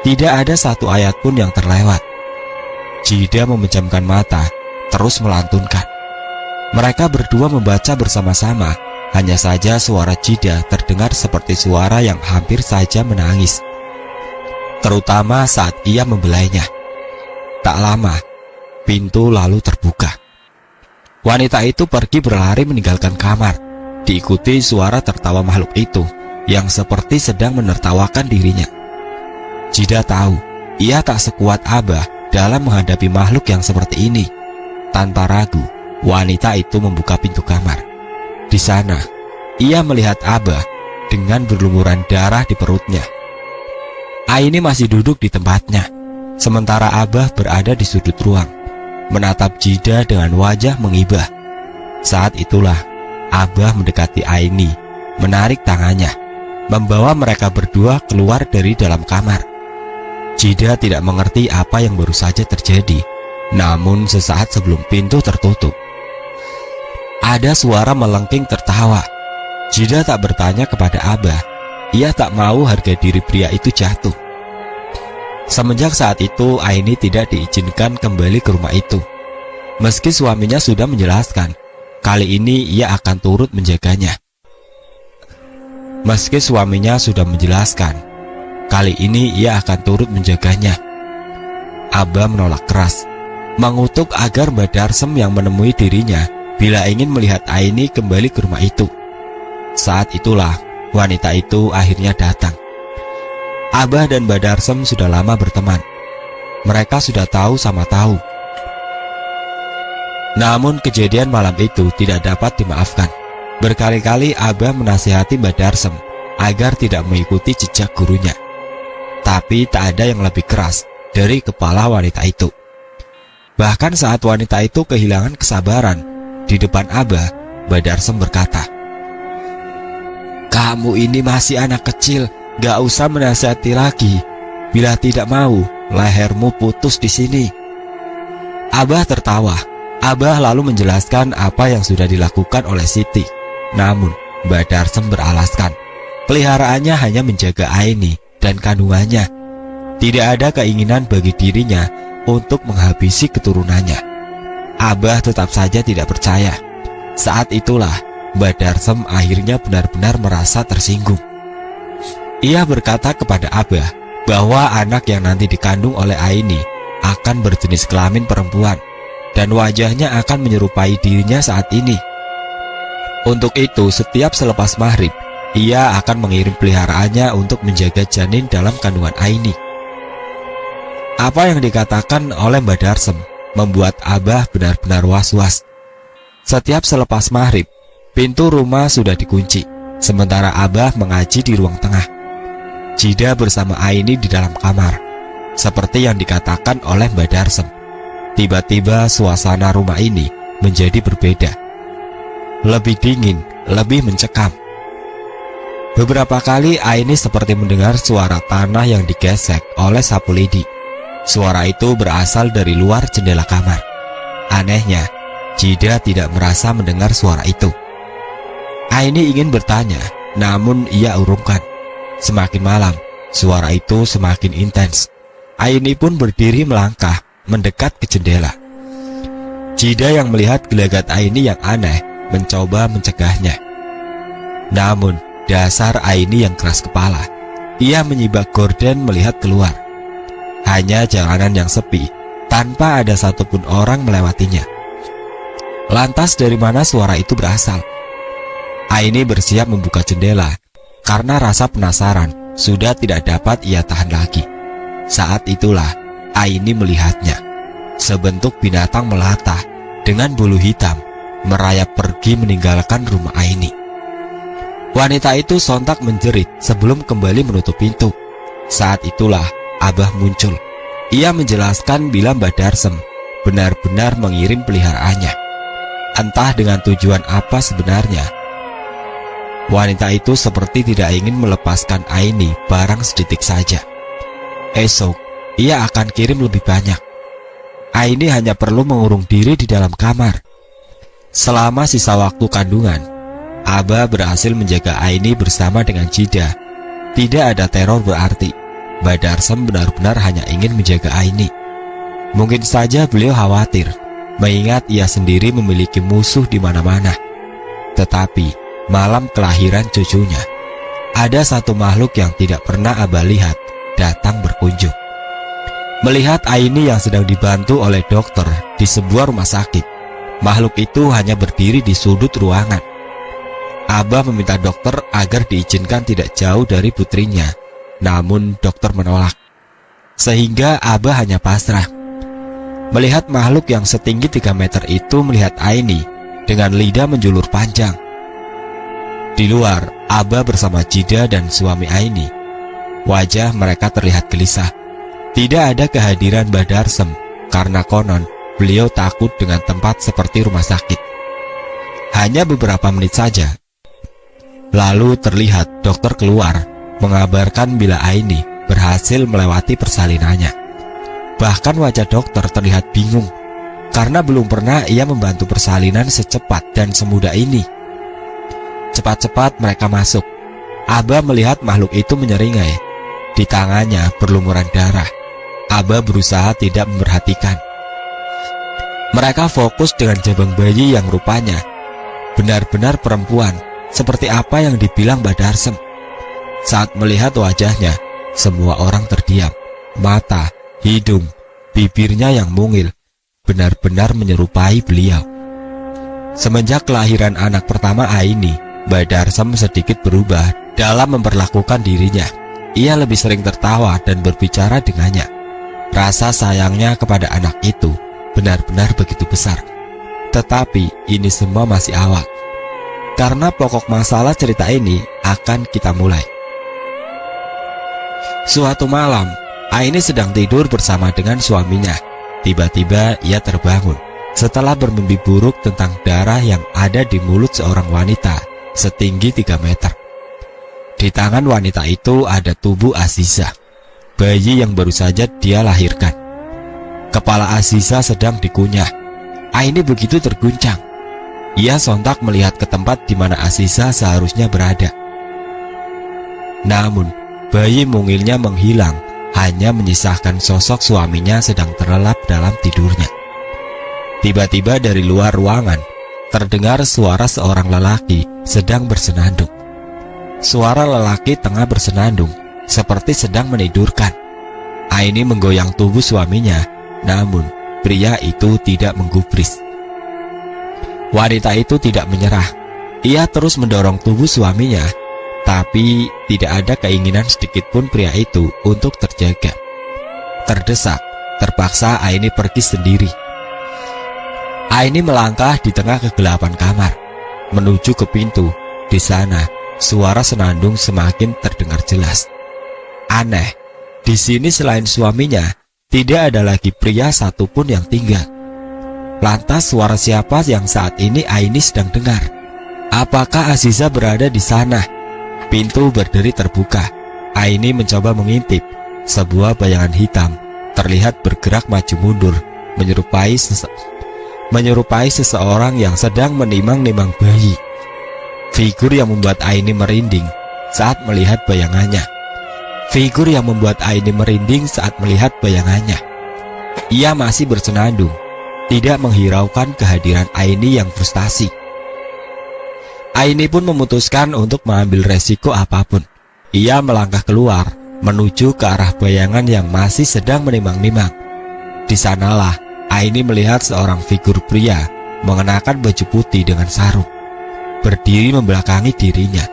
Tidak ada satu ayat pun yang terlewat. Jida memejamkan mata, terus melantunkan. Mereka berdua membaca bersama-sama. Hanya saja suara Jida terdengar seperti suara yang hampir saja menangis, terutama saat ia membelainya. Tak lama, pintu lalu terbuka. Wanita itu pergi berlari meninggalkan kamar, diikuti suara tertawa makhluk itu yang seperti sedang menertawakan dirinya. Jida tahu, ia tak sekuat Abah dalam menghadapi makhluk yang seperti ini. Tanpa ragu, wanita itu membuka pintu kamar. Di sana, ia melihat Abah dengan berlumuran darah di perutnya. Aini masih duduk di tempatnya, sementara Abah berada di sudut ruang, menatap Jida dengan wajah mengibah. Saat itulah, Abah mendekati Aini, menarik tangannya, membawa mereka berdua keluar dari dalam kamar. Jida tidak mengerti apa yang baru saja terjadi, namun sesaat sebelum pintu tertutup, Ada suara melengking tertawa. Jida tak bertanya kepada Abah. Ia tak mau harga diri pria itu jatuh. Semenjak saat itu, Aini tidak diizinkan kembali ke rumah itu. Meski suaminya sudah menjelaskan, kali ini ia akan turut menjaganya. Abah menolak keras, mengutuk agar Mbak Darsem yang menemui dirinya bila ingin melihat Aini kembali ke rumah itu. Saat itulah wanita itu akhirnya datang. Abah dan Mbak Darsem sudah lama berteman. Mereka sudah tahu sama tahu. Namun kejadian malam itu tidak dapat dimaafkan. Berkali-kali Abah menasihati Mbak Darsem agar tidak mengikuti jejak gurunya. Tapi tak ada yang lebih keras dari kepala wanita itu. Bahkan saat wanita itu kehilangan kesabaran, di depan Abah, Mbak Darsem berkata, "Kamu ini masih anak kecil, gak usah menasihati lagi. Bila tidak mau, lehermu putus di sini." Abah tertawa. Abah lalu menjelaskan apa yang sudah dilakukan oleh Siti. Namun, Mbak Darsem beralaskan, peliharaannya hanya menjaga Aini dan kandungannya. Tidak ada keinginan bagi dirinya untuk menghabisi keturunannya. Abah tetap saja tidak percaya. Saat itulah Mbak Darsem akhirnya benar-benar merasa tersinggung. Ia berkata kepada Abah bahwa anak yang nanti dikandung oleh Aini akan berjenis kelamin perempuan dan wajahnya akan menyerupai dirinya saat ini. Untuk itu, setiap selepas maghrib, ia akan mengirim peliharaannya untuk menjaga janin dalam kandungan Aini. Apa yang dikatakan oleh Mbak Darsem membuat Abah benar-benar was-was. Setiap selepas maghrib, pintu rumah sudah dikunci, sementara Abah mengaji di ruang tengah. Jida bersama Aini di dalam kamar. Seperti yang dikatakan oleh Mbak Darsem, tiba-tiba suasana rumah ini menjadi berbeda. Lebih dingin, lebih mencekam. Beberapa kali Aini seperti mendengar suara tanah yang digesek oleh sapu lidi. Suara itu berasal dari luar jendela kamar. Anehnya, Jida tidak merasa mendengar suara itu. Aini ingin bertanya, namun ia urungkan. Semakin malam, suara itu semakin intens. Aini pun berdiri melangkah, mendekat ke jendela. Jida yang melihat gelagat Aini yang aneh, mencoba mencegahnya. Namun, dasar Aini yang keras kepala. Ia menyibak gorden melihat keluar. Hanya jalanan yang sepi, tanpa ada satupun orang melewatinya. Lantas dari mana suara itu berasal? Aini bersiap membuka jendela, karena rasa penasaran sudah tidak dapat ia tahan lagi. Saat itulah Aini melihatnya. Sebentuk binatang melata dengan bulu hitam merayap pergi meninggalkan rumah Aini. Wanita itu sontak menjerit sebelum kembali menutup pintu. Saat itulah Abah muncul. Ia menjelaskan bila Mbak Darsem benar-benar mengirim peliharaannya. Entah dengan tujuan apa sebenarnya. Wanita itu seperti tidak ingin melepaskan Aini barang sedetik saja. Esok, ia akan kirim lebih banyak. Aini hanya perlu mengurung diri di dalam kamar. Selama sisa waktu kandungan, Abah berhasil menjaga Aini bersama dengan Jida. Tidak ada teror berarti. Mbak Darsem benar-benar hanya ingin menjaga Aini. Mungkin saja beliau khawatir, mengingat ia sendiri memiliki musuh di mana-mana. Tetapi, malam kelahiran cucunya, ada satu makhluk yang tidak pernah Abah lihat datang berkunjung. Melihat Aini yang sedang dibantu oleh dokter di sebuah rumah sakit, makhluk itu hanya berdiri di sudut ruangan. Abah meminta dokter agar diizinkan tidak jauh dari putrinya. Namun dokter menolak, sehingga Abah hanya pasrah. Melihat makhluk yang setinggi 3 meter itu melihat Aini dengan lidah menjulur panjang. Di luar, Abah bersama Jida dan suami Aini. Wajah mereka terlihat gelisah. Tidak ada kehadiran Mbak Darsem, karena konon beliau takut dengan tempat seperti rumah sakit. Hanya beberapa menit saja. Lalu terlihat dokter keluar mengabarkan bila Aini berhasil melewati persalinannya. Bahkan wajah dokter terlihat bingung. karena belum pernah ia membantu persalinan secepat dan semudah ini. Cepat-cepat mereka masuk. Abah melihat makhluk itu menyeringai. Di tangannya berlumuran darah. Abah berusaha tidak memperhatikan. Mereka fokus dengan jabang bayi yang rupanya benar-benar perempuan, seperti apa yang dibilang Mbak Darsem. Saat melihat wajahnya, semua orang terdiam. Mata, hidung, bibirnya yang mungil benar-benar menyerupai beliau. Semenjak kelahiran anak pertama Aini, Mbak Darsem sedikit berubah dalam memperlakukan dirinya. Ia lebih sering tertawa dan berbicara dengannya. Rasa sayangnya kepada anak itu benar-benar begitu besar. Tetapi ini semua masih awal, karena pokok masalah cerita ini akan kita mulai. Suatu malam, Aini sedang tidur bersama dengan suaminya. Tiba-tiba ia terbangun setelah bermimpi buruk tentang darah yang ada di mulut seorang wanita setinggi 3 meter. Di tangan wanita itu ada tubuh Aziza, bayi yang baru saja dia lahirkan. Kepala Aziza sedang dikunyah. Aini begitu terguncang. Ia sontak melihat ke tempat di mana Aziza seharusnya berada. Namun, bayi mungilnya menghilang, hanya menyisakan sosok suaminya sedang terlelap dalam tidurnya. Tiba-tiba dari luar ruangan, terdengar suara seorang lelaki sedang bersenandung. Suara lelaki tengah bersenandung, seperti sedang menidurkan. Aini menggoyang tubuh suaminya, namun pria itu tidak menggubris. Wanita itu tidak menyerah. Ia terus mendorong tubuh suaminya, tapi tidak ada keinginan sedikitpun pria itu untuk terjaga. Terdesak, terpaksa Aini pergi sendiri. Aini melangkah di tengah kegelapan kamar, menuju ke pintu. Di sana, suara senandung semakin terdengar jelas. Aneh, di sini selain suaminya, tidak ada lagi pria satupun yang tinggal. Lantas suara siapa yang saat ini Aini sedang dengar? Apakah Aziza berada di sana? Pintu berderi terbuka. Aini mencoba mengintip. Sebuah bayangan hitam terlihat bergerak maju mundur, menyerupai seseorang yang sedang menimang-nimang bayi. Figur yang membuat Aini merinding saat melihat bayangannya. Ia masih bersenandung, tidak menghiraukan kehadiran Aini yang frustasi. Aini pun memutuskan untuk mengambil resiko apapun. Ia melangkah keluar, menuju ke arah bayangan yang masih sedang menimang-nimang. Di sanalah Aini melihat seorang figur pria mengenakan baju putih dengan sarung, berdiri membelakangi dirinya.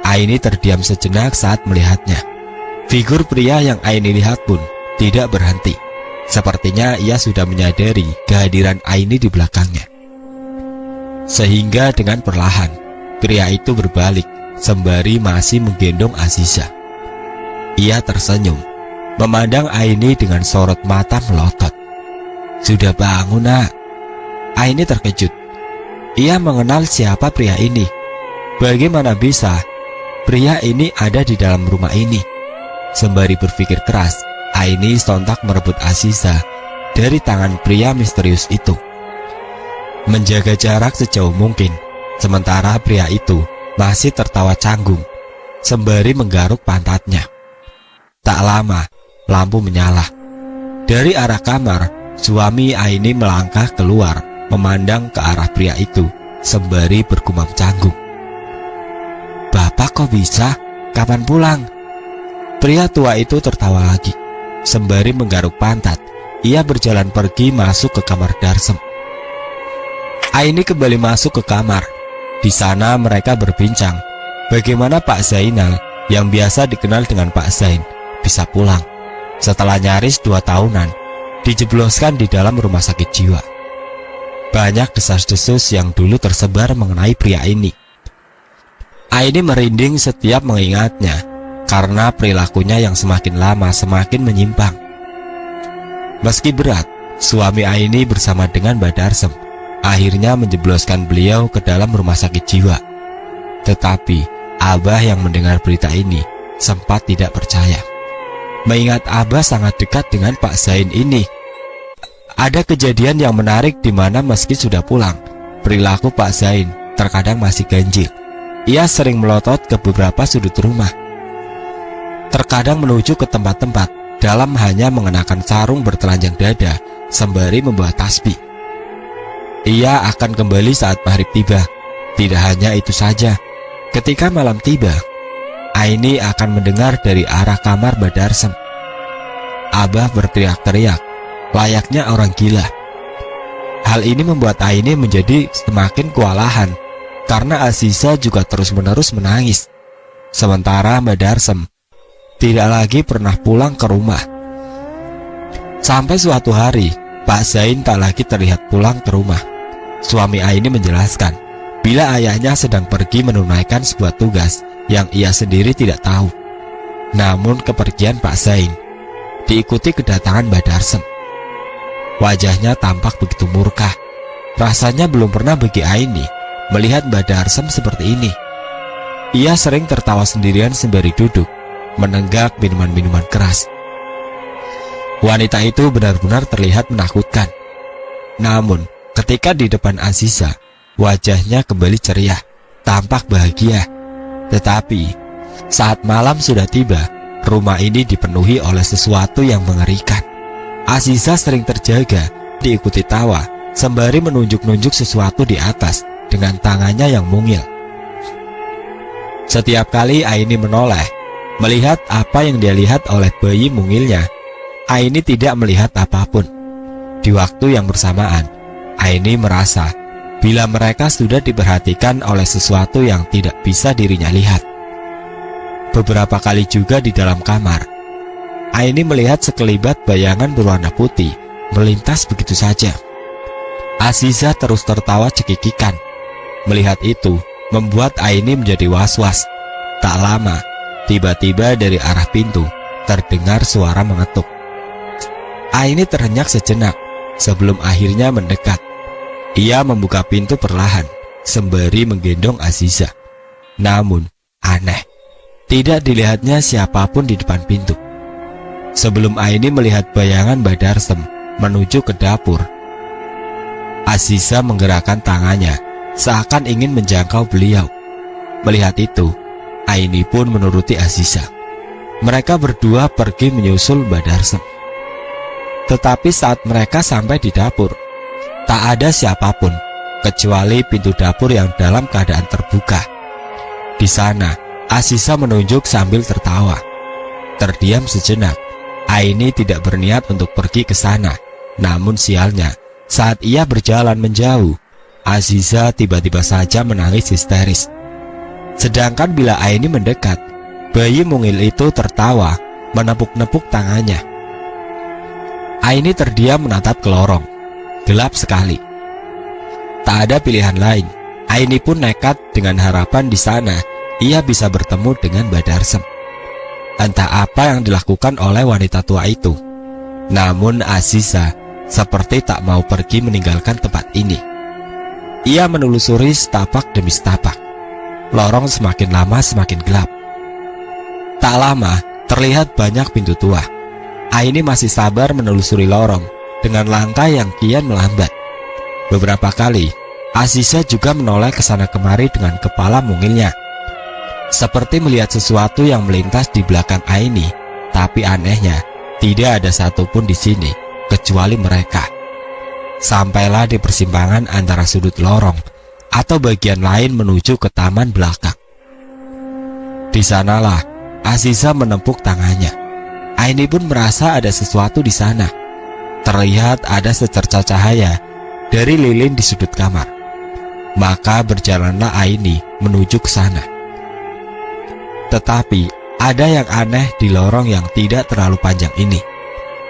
Aini terdiam sejenak saat melihatnya. Figur pria yang Aini lihat pun tidak berhenti. Sepertinya ia sudah menyadari kehadiran Aini di belakangnya. Sehingga dengan perlahan, pria itu berbalik sembari masih menggendong Aziza. Ia tersenyum, memandang Aini dengan sorot mata melotot. "Sudah bangun, Nak?" Aini terkejut. Ia mengenal siapa pria ini. Bagaimana bisa pria ini ada di dalam rumah ini? Sembari berpikir keras, Aini sontak merebut Aziza dari tangan pria misterius itu. Menjaga jarak sejauh mungkin, sementara pria itu masih tertawa canggung sembari menggaruk pantatnya. Tak lama, lampu menyala. Dari arah kamar, suami Aini melangkah keluar, memandang ke arah pria itu sembari bergumam canggung. "Bapak kok bisa? Kapan pulang?" Pria tua itu tertawa lagi. Sembari menggaruk pantat, ia berjalan pergi masuk ke kamar Darsem. Aini kembali masuk ke kamar. Di sana mereka berbincang bagaimana Pak Zainal, yang biasa dikenal dengan Pak Zain, bisa pulang setelah nyaris 2 tahunan dijebloskan di dalam rumah sakit jiwa. Banyak desas-desus yang dulu tersebar mengenai pria ini. Aini merinding setiap mengingatnya, karena perilakunya yang semakin lama semakin menyimpang. Meski berat, suami Aini bersama dengan Mbak Darsem akhirnya menjebloskan beliau ke dalam rumah sakit jiwa. Tetapi Abah yang mendengar berita ini sempat tidak percaya, mengingat Abah sangat dekat dengan Pak Zain ini. Ada kejadian yang menarik di mana meski sudah pulang, perilaku Pak Zain terkadang masih ganjil. Ia sering melotot ke beberapa sudut rumah, terkadang menuju ke tempat-tempat dalam hanya mengenakan sarung bertelanjang dada sembari membawa tasbih. Ia akan kembali saat maghrib tiba. Tidak hanya itu saja, ketika malam tiba, Aini akan mendengar dari arah kamar Mbak Darsem. Abah berteriak-teriak layaknya orang gila. Hal ini membuat Aini menjadi semakin kewalahan karena Aziza juga terus-menerus menangis. Sementara Mbak Darsem tidak lagi pernah pulang ke rumah. Sampai suatu hari, Pak Zain tak lagi terlihat pulang ke rumah. Suami Aini menjelaskan bila ayahnya sedang pergi menunaikan sebuah tugas yang ia sendiri tidak tahu. Namun kepergian Pak Zain diikuti kedatangan Mbak Darsem. Wajahnya tampak begitu murka. Rasanya belum pernah bagi Aini melihat Mbak Darsem seperti ini. Ia sering tertawa sendirian sembari duduk menenggak minuman-minuman keras. Wanita itu benar-benar terlihat menakutkan. Namun ketika di depan Aziza, wajahnya kembali ceria, tampak bahagia. Tetapi saat malam sudah tiba, rumah ini dipenuhi oleh sesuatu yang mengerikan. Aziza sering terjaga, diikuti tawa, sembari menunjuk-nunjuk sesuatu di atas dengan tangannya yang mungil. Setiap kali Aini menoleh, melihat apa yang dia lihat oleh bayi mungilnya, Aini tidak melihat apapun. Di waktu yang bersamaan, Aini merasa bila mereka sudah diperhatikan oleh sesuatu yang tidak bisa dirinya lihat. Beberapa kali juga di dalam kamar, Aini melihat sekelibat bayangan berwarna putih melintas begitu saja. Aziza terus tertawa cekikikan. Melihat itu membuat Aini menjadi was-was. Tak lama, tiba-tiba dari arah pintu terdengar suara mengetuk. Aini terhenyak sejenak sebelum akhirnya mendekat. Ia membuka pintu perlahan sembari menggendong Aziza. Namun aneh, tidak dilihatnya siapapun di depan pintu. Sebelum Aini melihat bayangan Mbak Darsem menuju ke dapur, Aziza menggerakkan tangannya seakan ingin menjangkau beliau. Melihat itu, Aini pun menuruti Aziza. Mereka berdua pergi menyusul Mbak Darsem. Tetapi saat mereka sampai di dapur, tak ada siapapun kecuali pintu dapur yang dalam keadaan terbuka. Di sana, Aziza menunjuk sambil tertawa. Terdiam sejenak, Aini tidak berniat untuk pergi ke sana. Namun sialnya, saat ia berjalan menjauh, Aziza tiba-tiba saja menangis histeris. Sedangkan bila Aini mendekat, bayi mungil itu tertawa, menepuk-nepuk tangannya. Aini terdiam menatap ke lorong. Gelap sekali. Tak ada pilihan lain. Aini pun nekat dengan harapan di sana ia bisa bertemu dengan Mbak Darsem. Entah apa yang dilakukan oleh wanita tua itu. Namun Aziza seperti tak mau pergi meninggalkan tempat ini. Ia menelusuri setapak demi setapak. Lorong semakin lama semakin gelap. Tak lama terlihat banyak pintu tua. Aini masih sabar menelusuri lorong dengan langkah yang kian melambat. Beberapa kali Aziza juga menoleh ke sana kemari dengan kepala mungilnya, seperti melihat sesuatu yang melintas di belakang Aini. Tapi anehnya, tidak ada satupun di sini kecuali mereka. Sampailah di persimpangan antara sudut lorong atau bagian lain menuju ke taman belakang. Di sanalah Aziza menepuk tangannya. Aini pun merasa ada sesuatu di sana. Terlihat ada secerca cahaya dari lilin di sudut kamar. Maka berjalanlah Aini menuju ke sana. Tetapi ada yang aneh di lorong yang tidak terlalu panjang ini.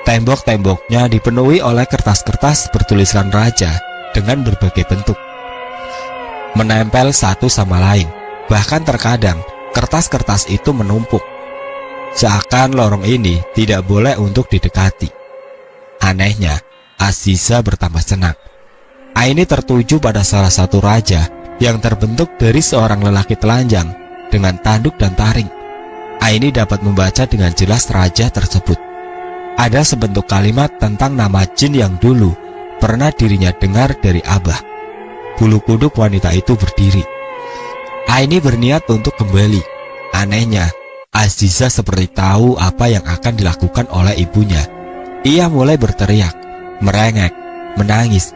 Tembok-temboknya dipenuhi oleh kertas-kertas bertuliskan raja dengan berbagai bentuk, menempel satu sama lain. Bahkan terkadang kertas-kertas itu menumpuk, seakan lorong ini tidak boleh untuk didekati. Anehnya, Aziza bertambah senang. Aini tertuju pada salah satu raja yang terbentuk dari seorang lelaki telanjang dengan tanduk dan taring. Aini dapat membaca dengan jelas raja tersebut. Ada sebentuk kalimat tentang nama jin yang dulu pernah dirinya dengar dari Abah. Bulu kuduk wanita itu berdiri. Aini berniat untuk kembali. Anehnya, Aziza seperti tahu apa yang akan dilakukan oleh ibunya. Ia mulai berteriak, merengek, menangis,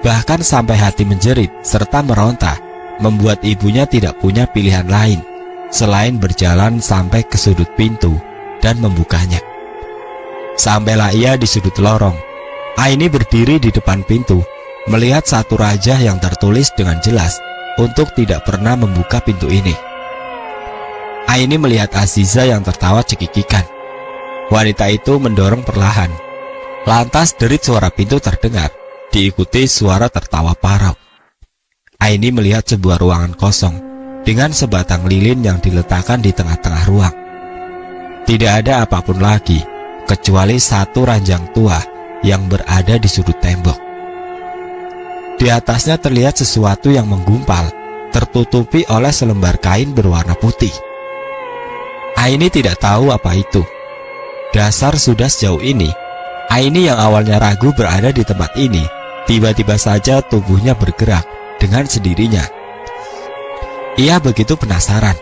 bahkan sampai hati menjerit serta meronta, membuat ibunya tidak punya pilihan lain selain berjalan sampai ke sudut pintu dan membukanya. Sampailah ia di sudut lorong. Aini berdiri di depan pintu, melihat satu rajah yang tertulis dengan jelas untuk tidak pernah membuka pintu ini. Aini melihat Aziza yang tertawa cekikikan. Wanita itu mendorong perlahan. Lantas derit suara pintu terdengar, diikuti suara tertawa parau. Aini melihat sebuah ruangan kosong dengan sebatang lilin yang diletakkan di tengah-tengah ruang. Tidak ada apapun lagi kecuali satu ranjang tua yang berada di sudut tembok. Di atasnya terlihat sesuatu yang menggumpal, tertutupi oleh selembar kain berwarna putih. Aini tidak tahu apa itu. Dasar sudah sejauh ini, Aini yang awalnya ragu berada di tempat ini, tiba-tiba saja tubuhnya bergerak dengan sendirinya. Ia begitu penasaran,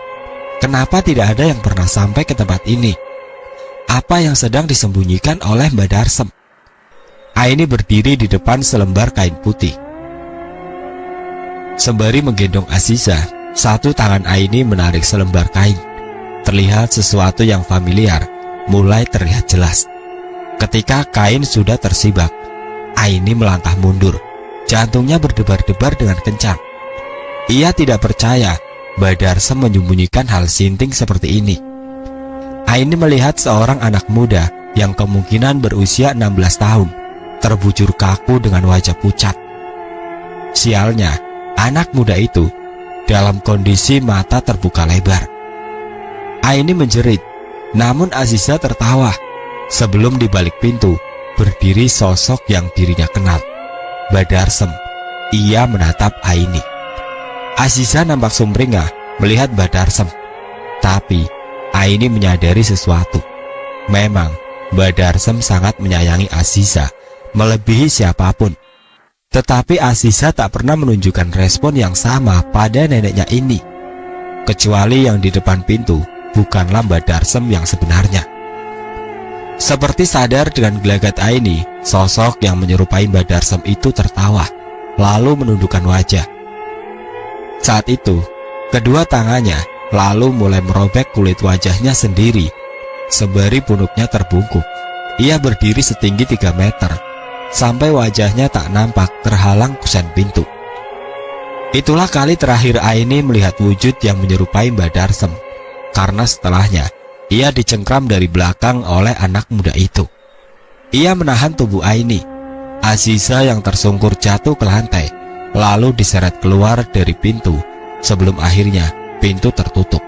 kenapa tidak ada yang pernah sampai ke tempat ini? Apa yang sedang disembunyikan oleh Mbak Darsem? Aini berdiri di depan selembar kain putih. Sembari menggendong Aziza, satu tangan Aini menarik selembar kain. Terlihat sesuatu yang familiar mulai terlihat jelas. Ketika kain sudah tersibak, Aini melangkah mundur. Jantungnya berdebar-debar dengan kencang. Ia tidak percaya Mbak Darsem menyembunyikan hal sinting seperti ini. Aini melihat seorang anak muda yang kemungkinan berusia 16 tahun, terbujur kaku dengan wajah pucat. Sialnya, anak muda itu dalam kondisi mata terbuka lebar. Aini menjerit, namun Aziza tertawa. Sebelum di balik pintu, berdiri sosok yang dirinya kenal, Mbak Darsem. Ia menatap Aini. Aziza nampak sumringah melihat Mbak Darsem. Tapi Aini menyadari sesuatu. Memang Mbak Darsem sangat menyayangi Aziza, melebihi siapapun. Tetapi Aziza tak pernah menunjukkan respon yang sama pada neneknya ini. Kecuali yang di depan pintu bukanlah Mbak Darsem yang sebenarnya. Seperti sadar dengan gelagat Aini, sosok yang menyerupai Mbak Darsem itu tertawa, lalu menundukkan wajah. Saat itu, kedua tangannya lalu mulai merobek kulit wajahnya sendiri. Sembari punuknya terbungkuk, ia berdiri setinggi 3 meter, sampai wajahnya tak nampak terhalang kusen pintu. Itulah kali terakhir Aini melihat wujud yang menyerupai Mbak Darsem, karena setelahnya ia dicengkram dari belakang oleh anak muda itu. Ia menahan tubuh Aini. Aziza yang tersungkur jatuh ke lantai, lalu diseret keluar dari pintu sebelum akhirnya pintu tertutup.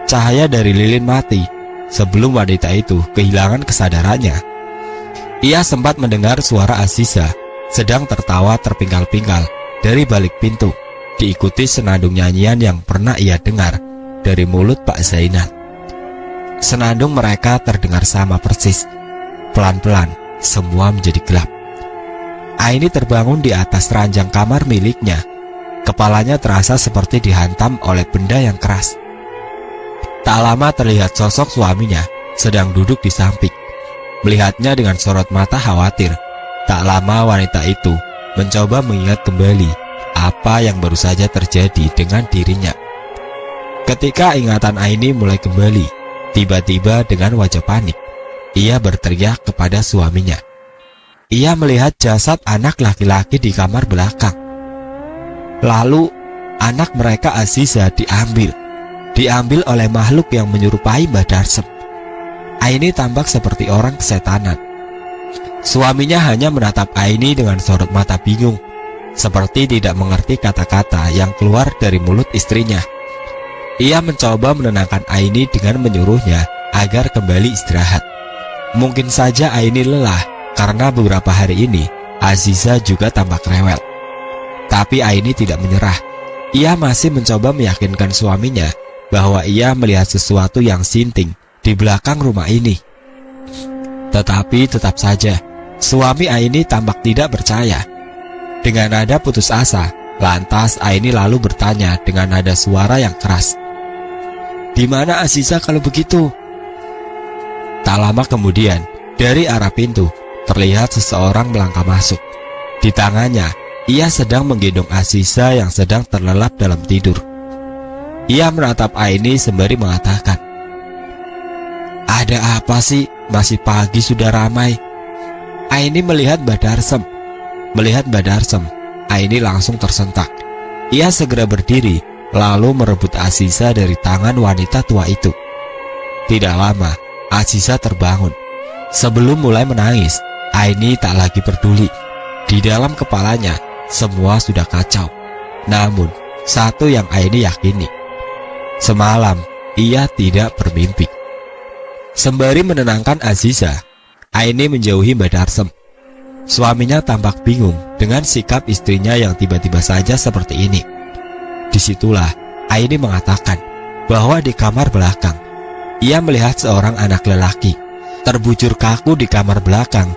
Cahaya dari lilin mati sebelum wanita itu kehilangan kesadarannya. Ia sempat mendengar suara Aziza sedang tertawa terpingkal-pingkal dari balik pintu, diikuti senandung nyanyian yang pernah ia dengar dari mulut Pak Zainal. Senandung mereka terdengar sama persis. Pelan-pelan semua menjadi gelap. Aini terbangun di atas ranjang kamar miliknya. Kepalanya terasa seperti dihantam oleh benda yang keras. Tak lama terlihat sosok suaminya sedang duduk di samping. Melihatnya dengan sorot mata khawatir. Tak lama wanita itu mencoba mengingat kembali apa yang baru saja terjadi dengan dirinya. Ketika ingatan Aini mulai kembali, tiba-tiba dengan wajah panik, ia berteriak kepada suaminya. Ia melihat jasad anak laki-laki di kamar belakang. Lalu anak mereka Aziza diambil oleh makhluk yang menyerupai Mbak Darsem. Aini tampak seperti orang kesetanan. Suaminya hanya menatap Aini dengan sorot mata bingung, seperti tidak mengerti kata-kata yang keluar dari mulut istrinya. Ia mencoba menenangkan Aini dengan menyuruhnya agar kembali istirahat. Mungkin saja Aini lelah karena beberapa hari ini Aziza juga tampak rewel. Tapi Aini tidak menyerah. Ia masih mencoba meyakinkan suaminya bahwa ia melihat sesuatu yang sinting di belakang rumah ini. Tetapi tetap saja, suami Aini tampak tidak percaya. Dengan nada putus asa, lantas Aini lalu bertanya dengan nada suara yang keras, "Di mana Aziza kalau begitu?" Tak lama kemudian, dari arah pintu, terlihat seseorang melangkah masuk. Di tangannya, ia sedang menggendong Aziza yang sedang terlelap dalam tidur. Ia menatap Aini sembari mengatakan, "Ada apa sih? Masih pagi sudah ramai." Aini melihat Badarsem. Melihat Badarsem, Aini langsung tersentak. Ia segera berdiri, lalu merebut Aziza dari tangan wanita tua itu. Tidak lama, Aziza terbangun. Sebelum mulai menangis, Aini tak lagi peduli. Di dalam kepalanya, semua sudah kacau. Namun, satu yang Aini yakini, semalam ia tidak bermimpi. Sembari menenangkan Aziza, Aini menjauhi Badarsem. Suaminya tampak bingung dengan sikap istrinya yang tiba-tiba saja seperti ini. Disitulah Aini mengatakan bahwa di kamar belakang, ia melihat seorang anak lelaki terbujur kaku di kamar belakang,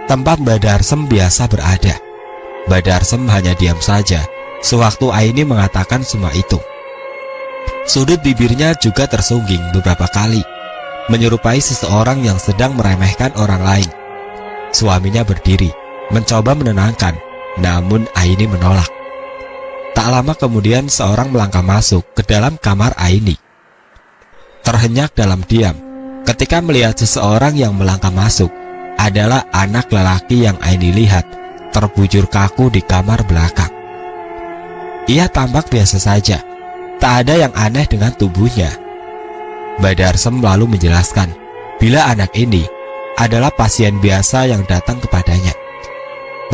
tempat Badarsem biasa berada. Badarsem hanya diam saja sewaktu Aini mengatakan semua itu. Sudut bibirnya juga tersungging beberapa kali, menyerupai seseorang yang sedang meremehkan orang lain. Suaminya berdiri, mencoba menenangkan, namun Aini menolak. Tak lama kemudian seorang melangkah masuk ke dalam kamar Aini. Terhenyak dalam diam ketika melihat seseorang yang melangkah masuk adalah anak lelaki yang Aini lihat terbujur kaku di kamar belakang. Ia tampak biasa saja, tak ada yang aneh dengan tubuhnya. Badarsem lalu menjelaskan bila anak ini adalah pasien biasa yang datang kepadanya.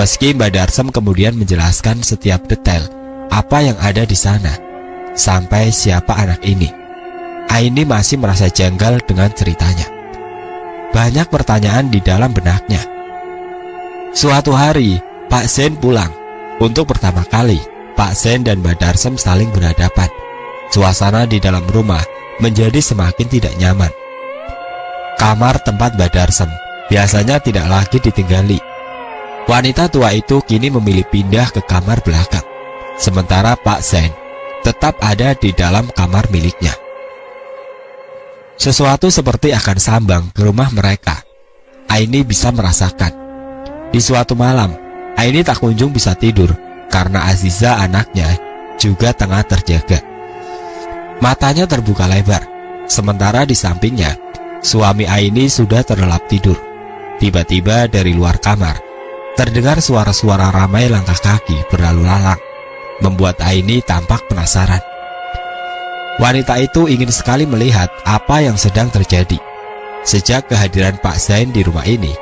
Meski Badarsem kemudian menjelaskan setiap detail apa yang ada di sana, sampai siapa anak ini, Aini masih merasa janggal dengan ceritanya. Banyak pertanyaan di dalam benaknya. Suatu hari, Pak Zain pulang. Untuk pertama kali, Pak Zain dan Badarsem saling berhadapan. Suasana di dalam rumah menjadi semakin tidak nyaman. Kamar tempat Badarsem biasanya tidak lagi ditinggali. Wanita tua itu kini memilih pindah ke kamar belakang, sementara Pak Zain tetap ada di dalam kamar miliknya. Sesuatu seperti akan sambang ke rumah mereka. Aini bisa merasakan. Di suatu malam, Aini tak kunjung bisa tidur karena Aziza anaknya juga tengah terjaga. Matanya terbuka lebar, sementara di sampingnya suami Aini sudah terlelap tidur. Tiba-tiba dari luar kamar terdengar suara-suara ramai langkah kaki berlalu lalang, membuat Aini tampak penasaran. Wanita itu ingin sekali melihat apa yang sedang terjadi. Sejak kehadiran Pak Zain di rumah ini,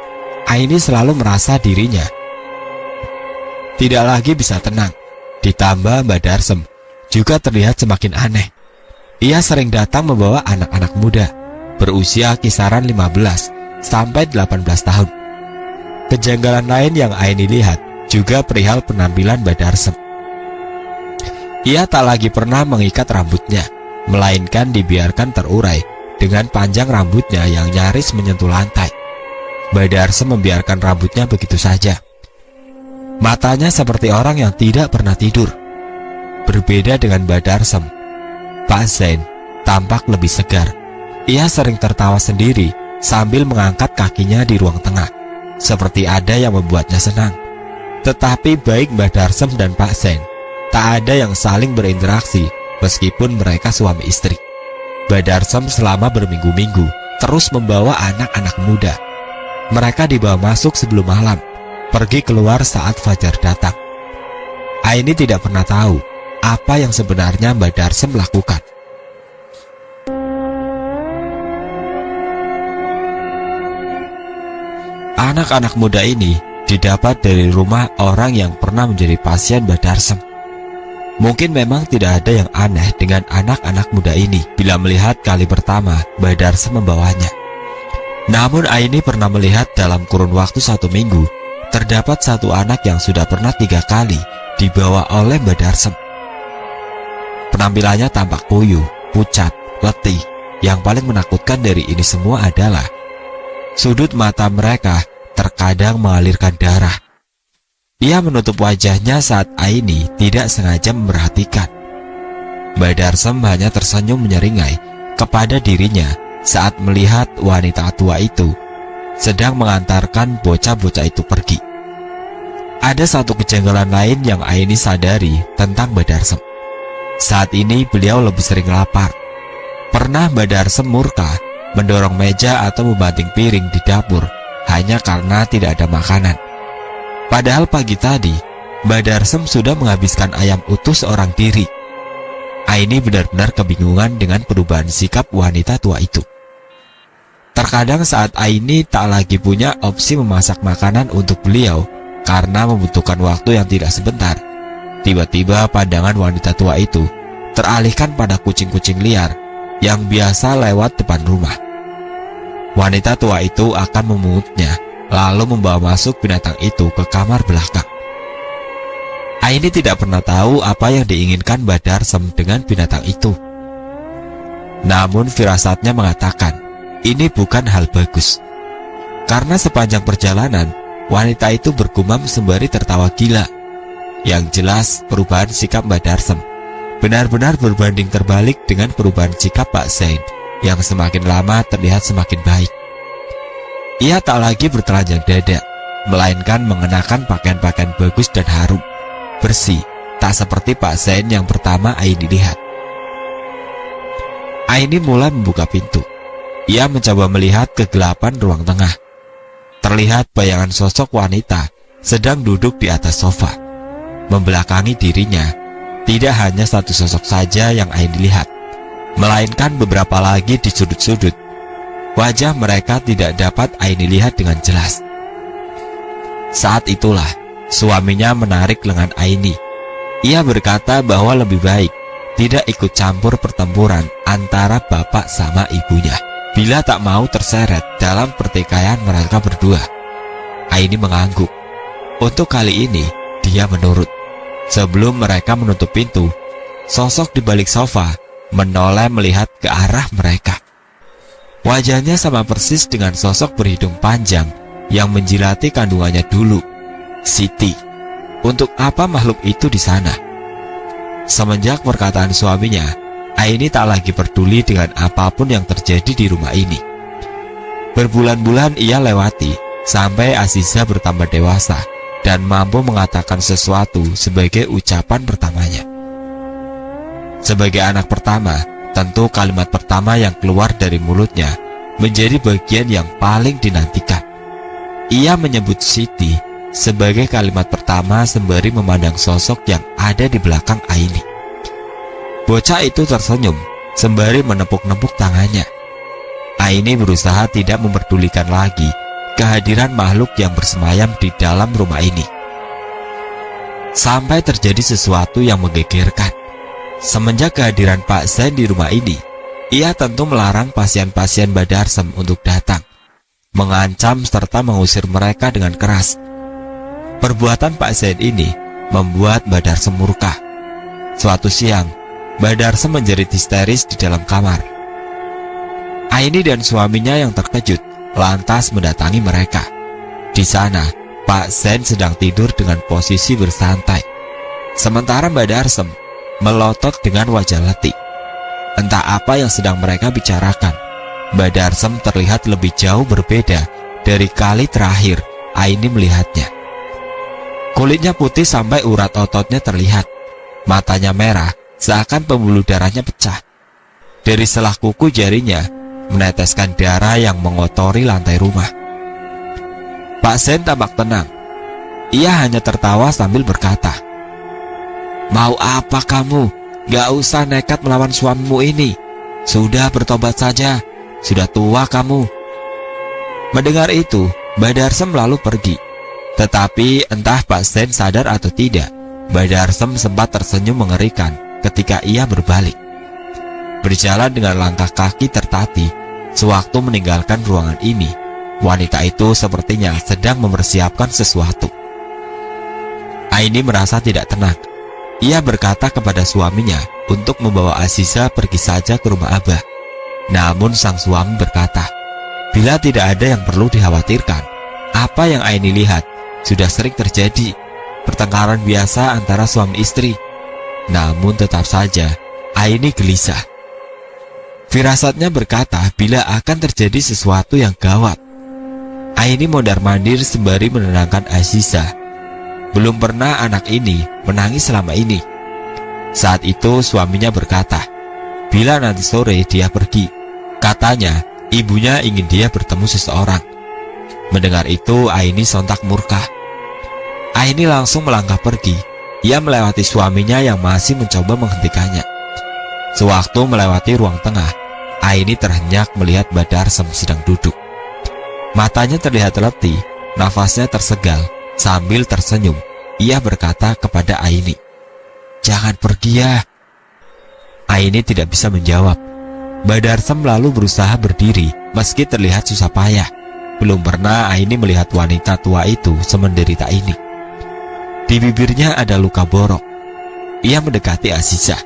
Aini selalu merasa dirinya tidak lagi bisa tenang. Ditambah Badarsem juga terlihat semakin aneh. Ia sering datang membawa anak-anak muda berusia kisaran 15 sampai 18 tahun. Kejanggalan lain yang Aini lihat juga perihal penampilan Badarsem. Ia tak lagi pernah mengikat rambutnya, melainkan dibiarkan terurai dengan panjang rambutnya yang nyaris menyentuh lantai. Badarsem membiarkan rambutnya begitu saja. Matanya seperti orang yang tidak pernah tidur. Berbeda dengan Badarsem, Pak Zain tampak lebih segar. Ia sering tertawa sendiri sambil mengangkat kakinya di ruang tengah, seperti ada yang membuatnya senang. Tetapi baik Badarsem dan Pak Zain tak ada yang saling berinteraksi meskipun mereka suami istri. Badarsem selama berminggu-minggu terus membawa anak-anak muda. Mereka dibawa masuk sebelum malam, pergi keluar saat fajar datang. Aini tidak pernah tahu apa yang sebenarnya Badarsem lakukan. Anak-anak muda ini didapat dari rumah orang yang pernah menjadi pasien Badarsem. Mungkin memang tidak ada yang aneh dengan anak-anak muda ini bila melihat kali pertama Badarsem membawanya. Namun Aini pernah melihat dalam kurun waktu 1 minggu, terdapat satu anak yang sudah pernah 3 kali dibawa oleh Badarsem. Penampilannya tampak puyuh, pucat, letih. Yang paling menakutkan dari ini semua adalah Sudut mata mereka terkadang mengalirkan darah. Ia menutup wajahnya saat Aini tidak sengaja memperhatikan. Mbak Darsem hanya tersenyum menyeringai kepada dirinya saat melihat wanita tua itu sedang mengantarkan bocah-bocah itu pergi. Ada satu kejanggalan lain yang Aini sadari tentang Mbak Darsem. Saat ini beliau lebih sering lapar. Pernah Mbak Darsem murka mendorong meja atau membanting piring di dapur hanya karena tidak ada makanan. Padahal pagi tadi Mbak Darsem sudah menghabiskan ayam utuh seorang diri. Aini benar-benar kebingungan dengan perubahan sikap wanita tua itu. Terkadang saat Aini tak lagi punya opsi memasak makanan untuk beliau karena membutuhkan waktu yang tidak sebentar, tiba-tiba pandangan wanita tua itu teralihkan pada kucing-kucing liar yang biasa lewat depan rumah. Wanita tua itu akan memungutnya, lalu membawa masuk binatang itu ke kamar belakang. Aini tidak pernah tahu apa yang diinginkan Mbak Darsem dengan binatang itu. Namun firasatnya mengatakan, ini bukan hal bagus. Karena sepanjang perjalanan, wanita itu bergumam sembari tertawa gila. Yang jelas, perubahan sikap Mbak Darsem benar-benar berbanding terbalik dengan perubahan sikap Pak Zain yang semakin lama terlihat semakin baik. Ia tak lagi bertelanjang dada, melainkan mengenakan pakaian-pakaian bagus dan harum, bersih, tak seperti Pak Zain yang pertama Aini lihat. Aini mulai membuka pintu. Ia mencoba melihat kegelapan ruang tengah. Terlihat bayangan sosok wanita sedang duduk di atas sofa. Membelakangi dirinya, tidak hanya satu sosok saja yang Aini lihat, melainkan beberapa lagi di sudut-sudut. Wajah mereka tidak dapat Aini lihat dengan jelas. Saat itulah suaminya menarik lengan Aini. Ia berkata bahwa lebih baik tidak ikut campur pertempuran antara bapak sama ibunya, bila tak mau terseret dalam pertikaian mereka berdua. Aini mengangguk. Untuk kali ini, dia menurut. Sebelum mereka menutup pintu, sosok di balik sofa menoleh melihat ke arah mereka. Wajahnya sama persis dengan sosok berhidung panjang yang menjilati kandungannya dulu, Siti. Untuk apa makhluk itu di sana? Semenjak perkataan suaminya, Aini tak lagi peduli dengan apapun yang terjadi di rumah ini. Berbulan-bulan ia lewati sampai Aziza bertambah dewasa dan mampu mengatakan sesuatu sebagai ucapan pertamanya. Sebagai anak pertama, tentu kalimat pertama yang keluar dari mulutnya menjadi bagian yang paling dinantikan. Ia menyebut Siti sebagai kalimat pertama sembari memandang sosok yang ada di belakang Aini. Bocah itu tersenyum sembari menepuk-nepuk tangannya. Aini berusaha tidak memperdulikan lagi kehadiran makhluk yang bersemayam di dalam rumah ini. Sampai terjadi sesuatu yang menggegerkan. Semenjak kehadiran Pak Zain di rumah ini, ia tentu melarang pasien-pasien Mbak Darsem untuk datang, mengancam serta mengusir mereka dengan keras. Perbuatan Pak Zain ini membuat Mbak Darsem murka. Suatu siang, Mbak Darsem menjerit histeris di dalam kamar. Aini dan suaminya yang terkejut lantas mendatangi mereka. Di sana, Pak Zain sedang tidur dengan posisi bersantai, sementara Mbak Darsem melotot dengan wajah letih. Entah apa yang sedang mereka bicarakan. Mbak Darsem terlihat lebih jauh berbeda dari kali terakhir Aini melihatnya. Kulitnya putih sampai urat ototnya terlihat. Matanya merah seakan pembuluh darahnya pecah. Dari selah kuku jarinya meneteskan darah yang mengotori lantai rumah. Pak Zain tampak tenang. Ia hanya tertawa sambil berkata, "Mau apa kamu? Gak usah nekat melawan suamimu ini. Sudah bertobat saja. Sudah tua kamu." Mendengar itu, Mbak Darsem lalu pergi. Tetapi entah Pak Zain sadar atau tidak, Mbak Darsem sempat tersenyum mengerikan ketika ia berbalik. Berjalan dengan langkah kaki tertatih, sewaktu meninggalkan ruangan ini, wanita itu sepertinya sedang mempersiapkan sesuatu. Aini merasa tidak tenang. Ia berkata kepada suaminya untuk membawa Aziza pergi saja ke rumah Abah. Namun sang suami berkata, Bila tidak ada yang perlu dikhawatirkan, apa yang Aini lihat sudah sering terjadi, pertengkaran biasa antara suami istri. Namun tetap saja Aini gelisah. Firasatnya berkata bila akan terjadi sesuatu yang gawat. Aini mondar-mandir sembari menenangkan Aziza. Belum pernah anak ini menangis selama ini. Saat itu suaminya berkata, bila nanti sore dia pergi, katanya ibunya ingin dia bertemu seseorang. Mendengar itu Aini sontak murka. Aini langsung melangkah pergi. Ia melewati suaminya yang masih mencoba menghentikannya. Sewaktu melewati ruang tengah, Aini terhenyak melihat Badarsem sedang duduk. Matanya terlihat letih, nafasnya tersegal. Sambil tersenyum, ia berkata kepada Aini, "Jangan pergi ya." Aini tidak bisa menjawab. Badarsem lalu berusaha berdiri meski terlihat susah payah. Belum pernah Aini melihat wanita tua itu semenderita ini. Di bibirnya ada luka borok. Ia mendekati Aziza,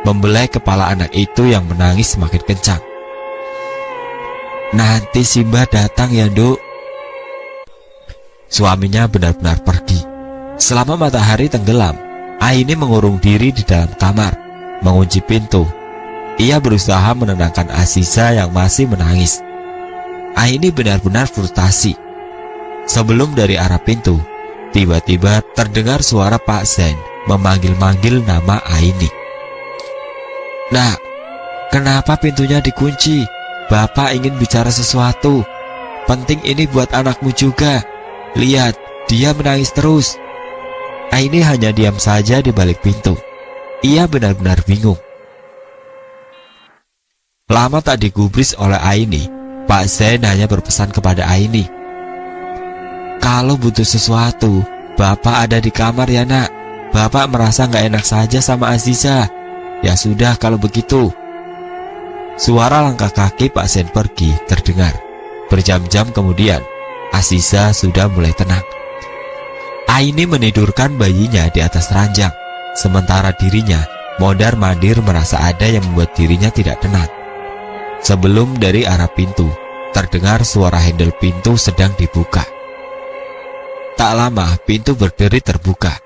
membelai kepala anak itu yang menangis semakin kencang. "Nanti Simba datang ya, Nduk." Suaminya benar-benar pergi. Selama matahari tenggelam, Aini mengurung diri di dalam kamar, mengunci pintu. Ia berusaha menenangkan Aziza yang masih menangis. Aini benar-benar frustasi. Sebelum dari arah pintu, tiba-tiba terdengar suara Pak Zain memanggil-manggil nama Aini. "Nak, kenapa pintunya dikunci? Bapak ingin bicara sesuatu. Penting ini buat anakmu juga. Lihat, dia menangis terus." Aini hanya diam saja di balik pintu. Ia benar-benar bingung. Lama tak digubris oleh Aini, Pak Zain hanya berpesan kepada Aini, "Kalau butuh sesuatu, Bapak ada di kamar ya, Nak. Bapak merasa gak enak saja sama Aziza. Ya sudah kalau begitu." Suara langkah kaki Pak Zain pergi terdengar. Berjam-jam kemudian, Aziza sudah mulai tenang. Aini menidurkan bayinya di atas ranjang, sementara dirinya mondar-mandir merasa ada yang membuat dirinya tidak tenang. Sebelum dari arah pintu, terdengar suara handle pintu sedang dibuka. Tak lama pintu berderi terbuka.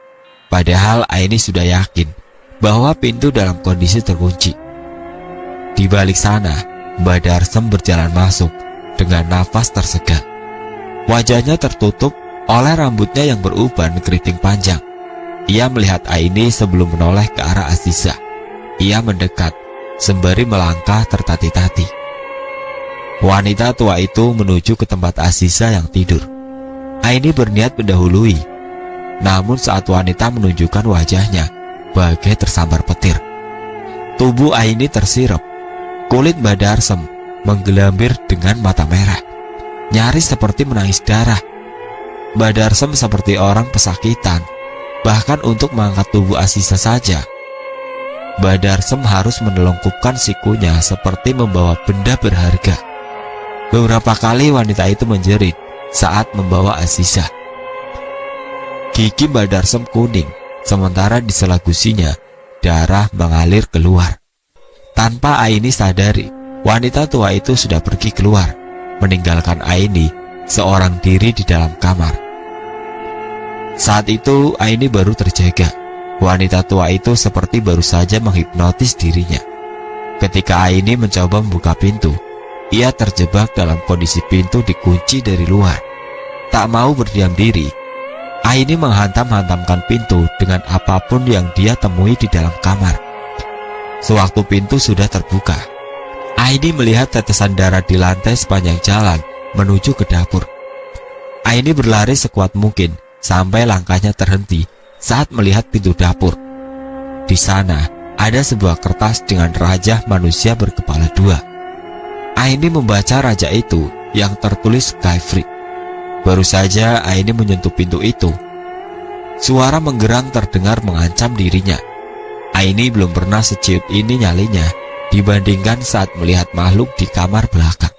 Padahal Aini sudah yakin bahwa pintu dalam kondisi terkunci. Di balik sana, Badarsem berjalan masuk dengan nafas tersegal. Wajahnya tertutup oleh rambutnya yang beruban keriting panjang. Ia melihat Aini sebelum menoleh ke arah Aziza. Ia mendekat sembari melangkah tertati-tati. Wanita tua itu menuju ke tempat Aziza yang tidur. Aini berniat mendahului. Namun saat wanita menunjukkan wajahnya, bagai tersambar petir. Tubuh Aini tersirap. Kulit Badarsem menggelambir dengan mata merah, nyaris seperti menangis darah. Badarsem seperti orang pesakitan. Bahkan untuk mengangkat tubuh Aziza saja, Badarsem harus menelungkupkan sikunya seperti membawa benda berharga. Beberapa kali wanita itu menjerit saat membawa Aziza. Gigi Badarsem kuning, sementara di sela gusinya darah mengalir keluar. Tanpa Aini sadari, wanita tua itu sudah pergi keluar, meninggalkan Aini seorang diri di dalam kamar. Saat itu Aini baru terjaga. Wanita tua itu seperti baru saja menghipnotis dirinya. Ketika Aini mencoba membuka pintu, ia terjebak dalam kondisi pintu dikunci dari luar. Tak mau berdiam diri, Aini menghantam-hantamkan pintu dengan apapun yang dia temui di dalam kamar. Sewaktu pintu sudah terbuka, Aini melihat tetesan darah di lantai sepanjang jalan menuju ke dapur. Aini berlari sekuat mungkin sampai langkahnya terhenti saat melihat pintu dapur. Di sana ada sebuah kertas dengan raja manusia berkepala dua. Aini membaca raja itu yang tertulis Skyfree. Baru saja Aini menyentuh pintu itu, suara menggerang terdengar mengancam dirinya. Aini belum pernah seciut ini nyalinya dibandingkan saat melihat makhluk di kamar belakang.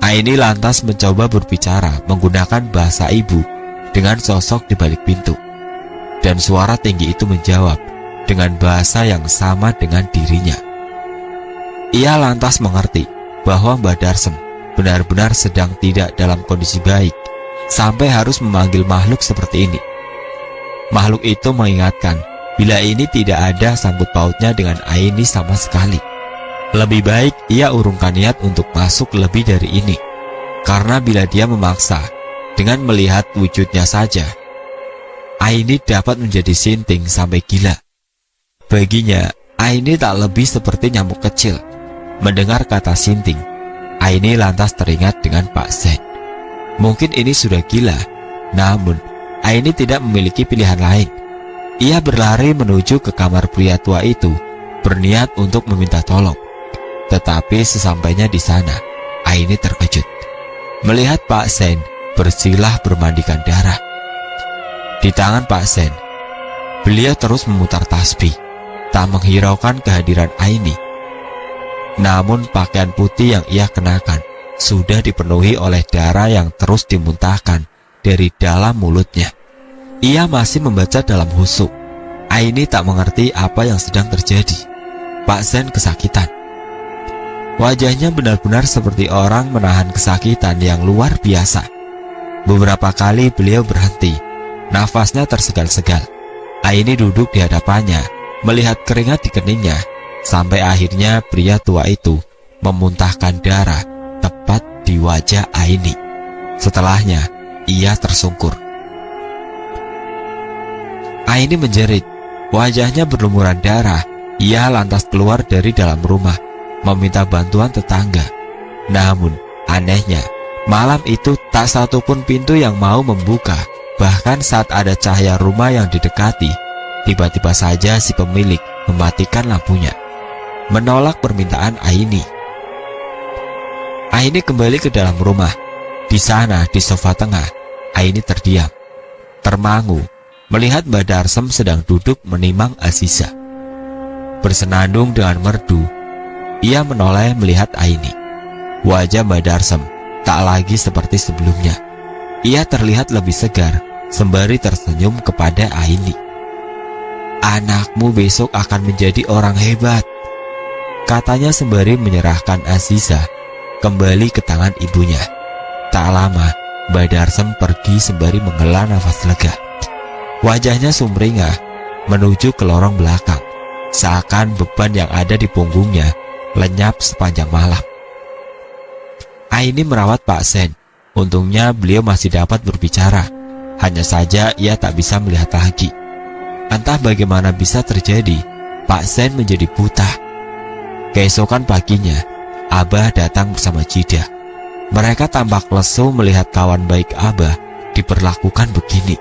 Aini lantas mencoba berbicara menggunakan bahasa ibu dengan sosok di balik pintu. Dan suara tinggi itu menjawab dengan bahasa yang sama dengan dirinya. Ia lantas mengerti bahwa Badarsem benar-benar sedang tidak dalam kondisi baik sampai harus memanggil makhluk seperti ini. Makhluk itu mengingatkan bila ini tidak ada sangkut pautnya dengan Aini sama sekali. Lebih baik ia urungkan niat untuk masuk lebih dari ini, karena bila dia memaksa dengan melihat wujudnya saja, Aini dapat menjadi sinting sampai gila. Baginya, Aini tak lebih seperti nyamuk kecil. Mendengar kata sinting, Aini lantas teringat dengan Pak Zen. Mungkin ini sudah gila, namun Aini tidak memiliki pilihan lain. Ia berlari menuju ke kamar pria tua itu, berniat untuk meminta tolong. Tetapi sesampainya di sana, Aini terkejut melihat Pak Zen bersilah bermandikan darah. Di tangan Pak Zen, beliau terus memutar tasbih, tak menghiraukan kehadiran Aini. Namun pakaian putih yang ia kenakan sudah dipenuhi oleh darah yang terus dimuntahkan dari dalam mulutnya. Ia masih membaca dalam khusyuk. Aini tak mengerti apa yang sedang terjadi. Pak Zen kesakitan. Wajahnya benar-benar seperti orang menahan kesakitan yang luar biasa. Beberapa kali beliau berhenti, nafasnya tersegal-segal. Aini duduk di hadapannya, melihat keringat di keningnya, sampai akhirnya pria tua itu memuntahkan darah tepat di wajah Aini. Setelahnya, ia tersungkur. Aini menjerit, wajahnya berlumuran darah. Ia lantas keluar dari dalam rumah, meminta bantuan tetangga. Namun, anehnya, malam itu tak satupun pintu yang mau membuka. Bahkan saat ada cahaya rumah yang didekati, tiba-tiba saja si pemilik mematikan lampunya, menolak permintaan Aini. Aini kembali ke dalam rumah. Di sana, di sofa tengah, Aini terdiam, termangu, melihat Mbak Darsem sedang duduk menimang Aziza. Bersenandung dengan merdu, ia menoleh melihat Aini. Wajah Mbak Darsem tak lagi seperti sebelumnya. Ia terlihat lebih segar, sembari tersenyum kepada Aini. "Anakmu besok akan menjadi orang hebat," katanya sembari menyerahkan Aziza kembali ke tangan ibunya. Tak lama, Mbak Darsem pergi sembari menghela nafas lega. Wajahnya sumringah menuju ke lorong belakang, seakan beban yang ada di punggungnya lenyap sepanjang malam. Aini merawat Pak Zen. Untungnya beliau masih dapat berbicara. Hanya saja ia tak bisa melihat lagi. Entah bagaimana bisa terjadi, Pak Zen menjadi buta. Keesokan paginya, Abah datang bersama Jidah. Mereka tampak lesu melihat kawan baik Abah diperlakukan begini.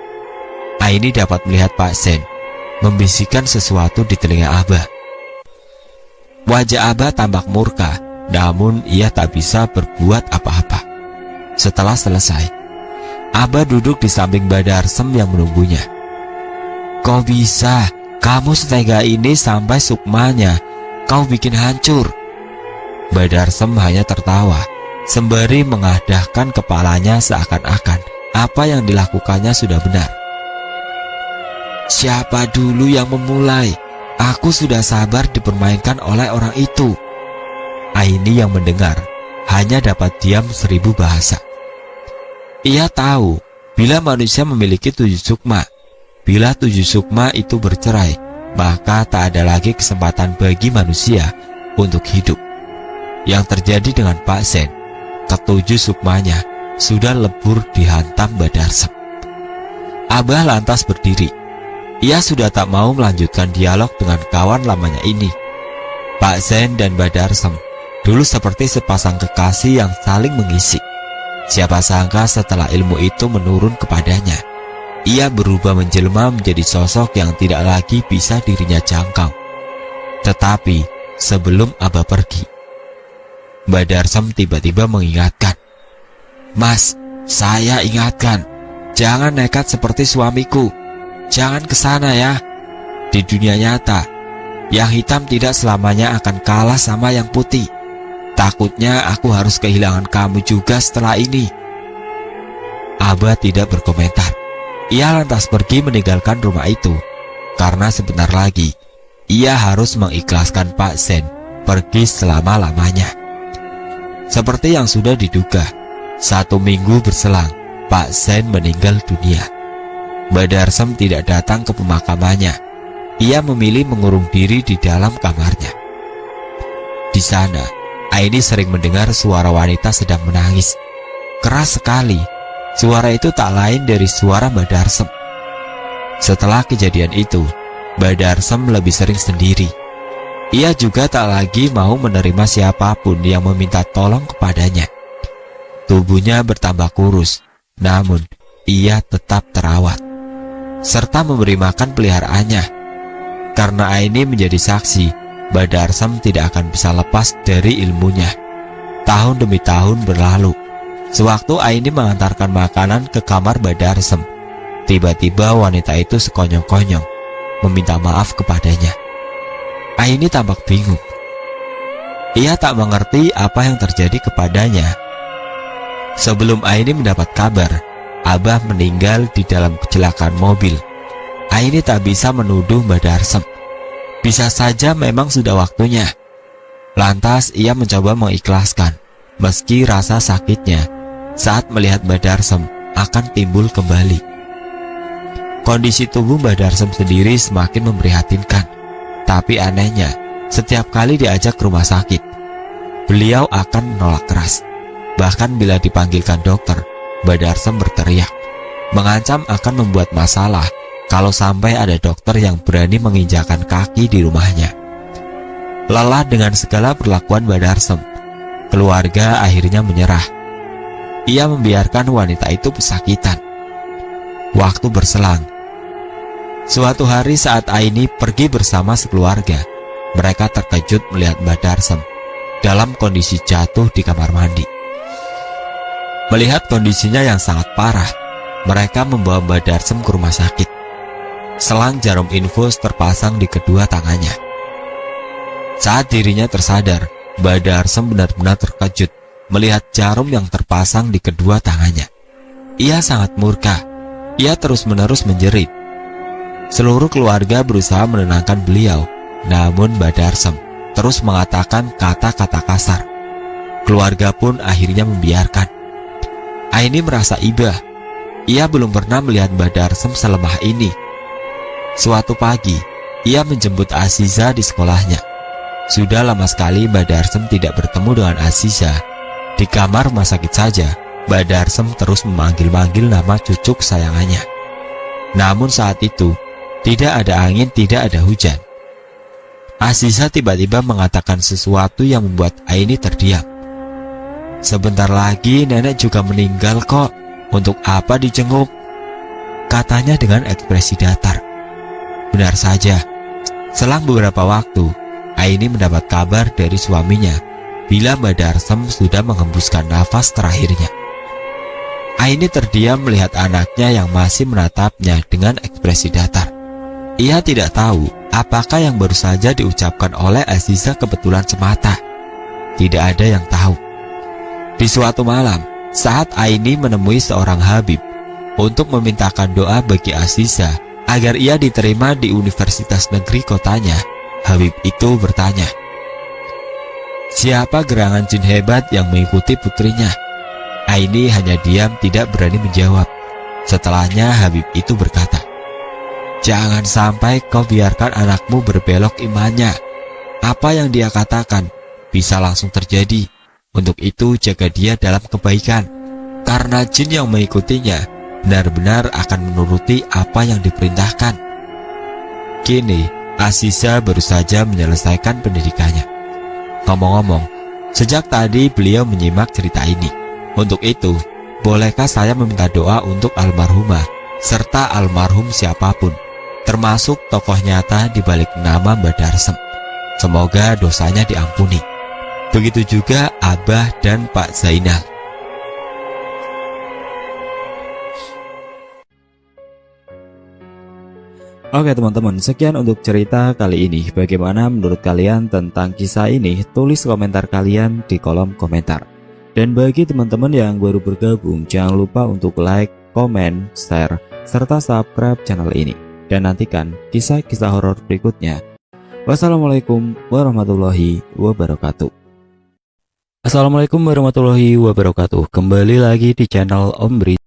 Aini dapat melihat Pak Zen membisikkan sesuatu di telinga Abah. Wajah Abah tampak murka, namun ia tak bisa berbuat apa-apa. Setelah selesai, Abah duduk di samping Mbak Darsem yang menunggunya. "Kau bisa, kamu setega ini sampai sukmanya, kau bikin hancur." Mbak Darsem hanya tertawa, sembari mengadahkan kepalanya seakan-akan apa yang dilakukannya sudah benar. "Siapa dulu yang memulai? Aku sudah sabar dipermainkan oleh orang itu." Aini yang mendengar hanya dapat diam 1000 bahasa. Ia tahu bila manusia memiliki 7 sukma, bila 7 sukma itu bercerai, maka tak ada lagi kesempatan bagi manusia untuk hidup. Yang terjadi dengan Pak Zen, ke-7 sukmanya sudah lebur dihantam Mbak Darsem. Abah lantas berdiri. Ia sudah tak mau melanjutkan dialog dengan kawan lamanya ini. Pak Zen dan Mbak Darsem dulu seperti sepasang kekasih yang saling mengisi. Siapa sangka setelah ilmu itu menurun kepadanya, ia berubah menjelma menjadi sosok yang tidak lagi bisa dirinya jangkau. Tetapi sebelum Abah pergi, Mbak Darsem tiba-tiba mengingatkan, "Mas, saya ingatkan, jangan nekat seperti suamiku. Jangan ke sana ya. Di dunia nyata, yang hitam tidak selamanya akan kalah sama yang putih. Takutnya aku harus kehilangan kamu juga setelah ini." Abah tidak berkomentar. Ia lantas pergi meninggalkan rumah itu, karena sebentar lagi ia harus mengikhlaskan Pak Zen pergi selama-lamanya. Seperti yang sudah diduga, 1 minggu berselang, Pak Zain meninggal dunia. Mbak Darsem tidak datang ke pemakamannya. Ia memilih mengurung diri di dalam kamarnya. Di sana, Aini sering mendengar suara wanita sedang menangis. Keras sekali. Suara itu tak lain dari suara Mbak Darsem. Setelah kejadian itu, Mbak Darsem lebih sering sendiri. Ia juga tak lagi mau menerima siapapun yang meminta tolong kepadanya. Tubuhnya bertambah kurus, namun ia tetap terawat, serta memberi makan peliharaannya. Karena Aini menjadi saksi, Mbak Darsem tidak akan bisa lepas dari ilmunya. Tahun demi tahun berlalu. Sewaktu Aini mengantarkan makanan ke kamar Mbak Darsem, tiba-tiba wanita itu sekonyong-konyong meminta maaf kepadanya. Aini tampak bingung. Ia tak mengerti apa yang terjadi kepadanya. Sebelum Aini mendapat kabar Abah meninggal di dalam kecelakaan mobil, Aini tak bisa menuduh Mbak Darsem. Bisa saja memang sudah waktunya. Lantas ia mencoba mengikhlaskan, meski rasa sakitnya saat melihat Mbak Darsem akan timbul kembali. Kondisi tubuh Mbak Darsem sendiri semakin memprihatinkan. Tapi anehnya, setiap kali diajak ke rumah sakit, beliau akan menolak keras. Bahkan bila dipanggilkan dokter, Mbak Darsem berteriak, mengancam akan membuat masalah kalau sampai ada dokter yang berani menginjakan kaki di rumahnya. Lelah dengan segala perlakuan Mbak Darsem, keluarga akhirnya menyerah. Ia membiarkan wanita itu pesakitan. Waktu berselang. Suatu hari saat Aini pergi bersama sekeluarga, mereka terkejut melihat Mbak Darsem dalam kondisi jatuh di kamar mandi. Melihat kondisinya yang sangat parah, mereka membawa Mbak Darsem ke rumah sakit. Selang jarum infus terpasang di kedua tangannya. Saat dirinya tersadar, Mbak Darsem benar-benar terkejut melihat jarum yang terpasang di kedua tangannya. Ia sangat murka. Ia terus-menerus menjerit. Seluruh keluarga berusaha menenangkan beliau, namun Mbak Darsem terus mengatakan kata-kata kasar. Keluarga pun akhirnya membiarkan. Aini merasa iba. Ia belum pernah melihat Mbak Darsem selemah ini. Suatu pagi, ia menjemput Aziza di sekolahnya. Sudah lama sekali Mbak Darsem tidak bertemu dengan Aziza. Di kamar rumah sakit saja, Mbak Darsem terus memanggil-manggil nama cucu kesayangannya. Namun saat itu, tidak ada angin, tidak ada hujan. Aziza tiba-tiba mengatakan sesuatu yang membuat Aini terdiam. Sebentar lagi nenek juga meninggal kok, untuk apa dijenguk? Katanya dengan ekspresi datar. Benar saja, selang beberapa waktu, Aini mendapat kabar dari suaminya bila Mbak Darsem sudah menghembuskan nafas terakhirnya. Aini terdiam melihat anaknya yang masih menatapnya dengan ekspresi datar. Ia tidak tahu apakah yang baru saja diucapkan oleh Aziza kebetulan semata. Tidak ada yang tahu. Di suatu malam, saat Aini menemui seorang Habib untuk memintakan doa bagi Aziza agar ia diterima di universitas negeri kotanya, Habib itu bertanya, siapa gerangan jin hebat yang mengikuti putrinya? Aini hanya diam, tidak berani menjawab. Setelahnya Habib itu berkata, jangan sampai kau biarkan anakmu berbelok imannya. Apa yang dia katakan bisa langsung terjadi. Untuk itu jaga dia dalam kebaikan, karena jin yang mengikutinya benar-benar akan menuruti apa yang diperintahkan. Kini Aziza baru saja menyelesaikan pendidikannya. Ngomong-ngomong, sejak tadi beliau menyimak cerita ini. Untuk itu, bolehkah saya meminta doa untuk almarhumah serta almarhum siapapun, termasuk tokoh nyata di balik nama Mbak Darsem? Semoga dosanya diampuni. Begitu juga Abah dan Pak Zainal. Oke teman-teman, sekian untuk cerita kali ini. Bagaimana menurut kalian tentang kisah ini? Tulis komentar kalian di kolom komentar. Dan bagi teman-teman yang baru bergabung, jangan lupa untuk like, komen, share, serta subscribe channel ini. Dan nantikan kisah-kisah horor berikutnya. Wassalamualaikum warahmatullahi wabarakatuh. Assalamualaikum warahmatullahi wabarakatuh. Kembali lagi di channel Om Bri.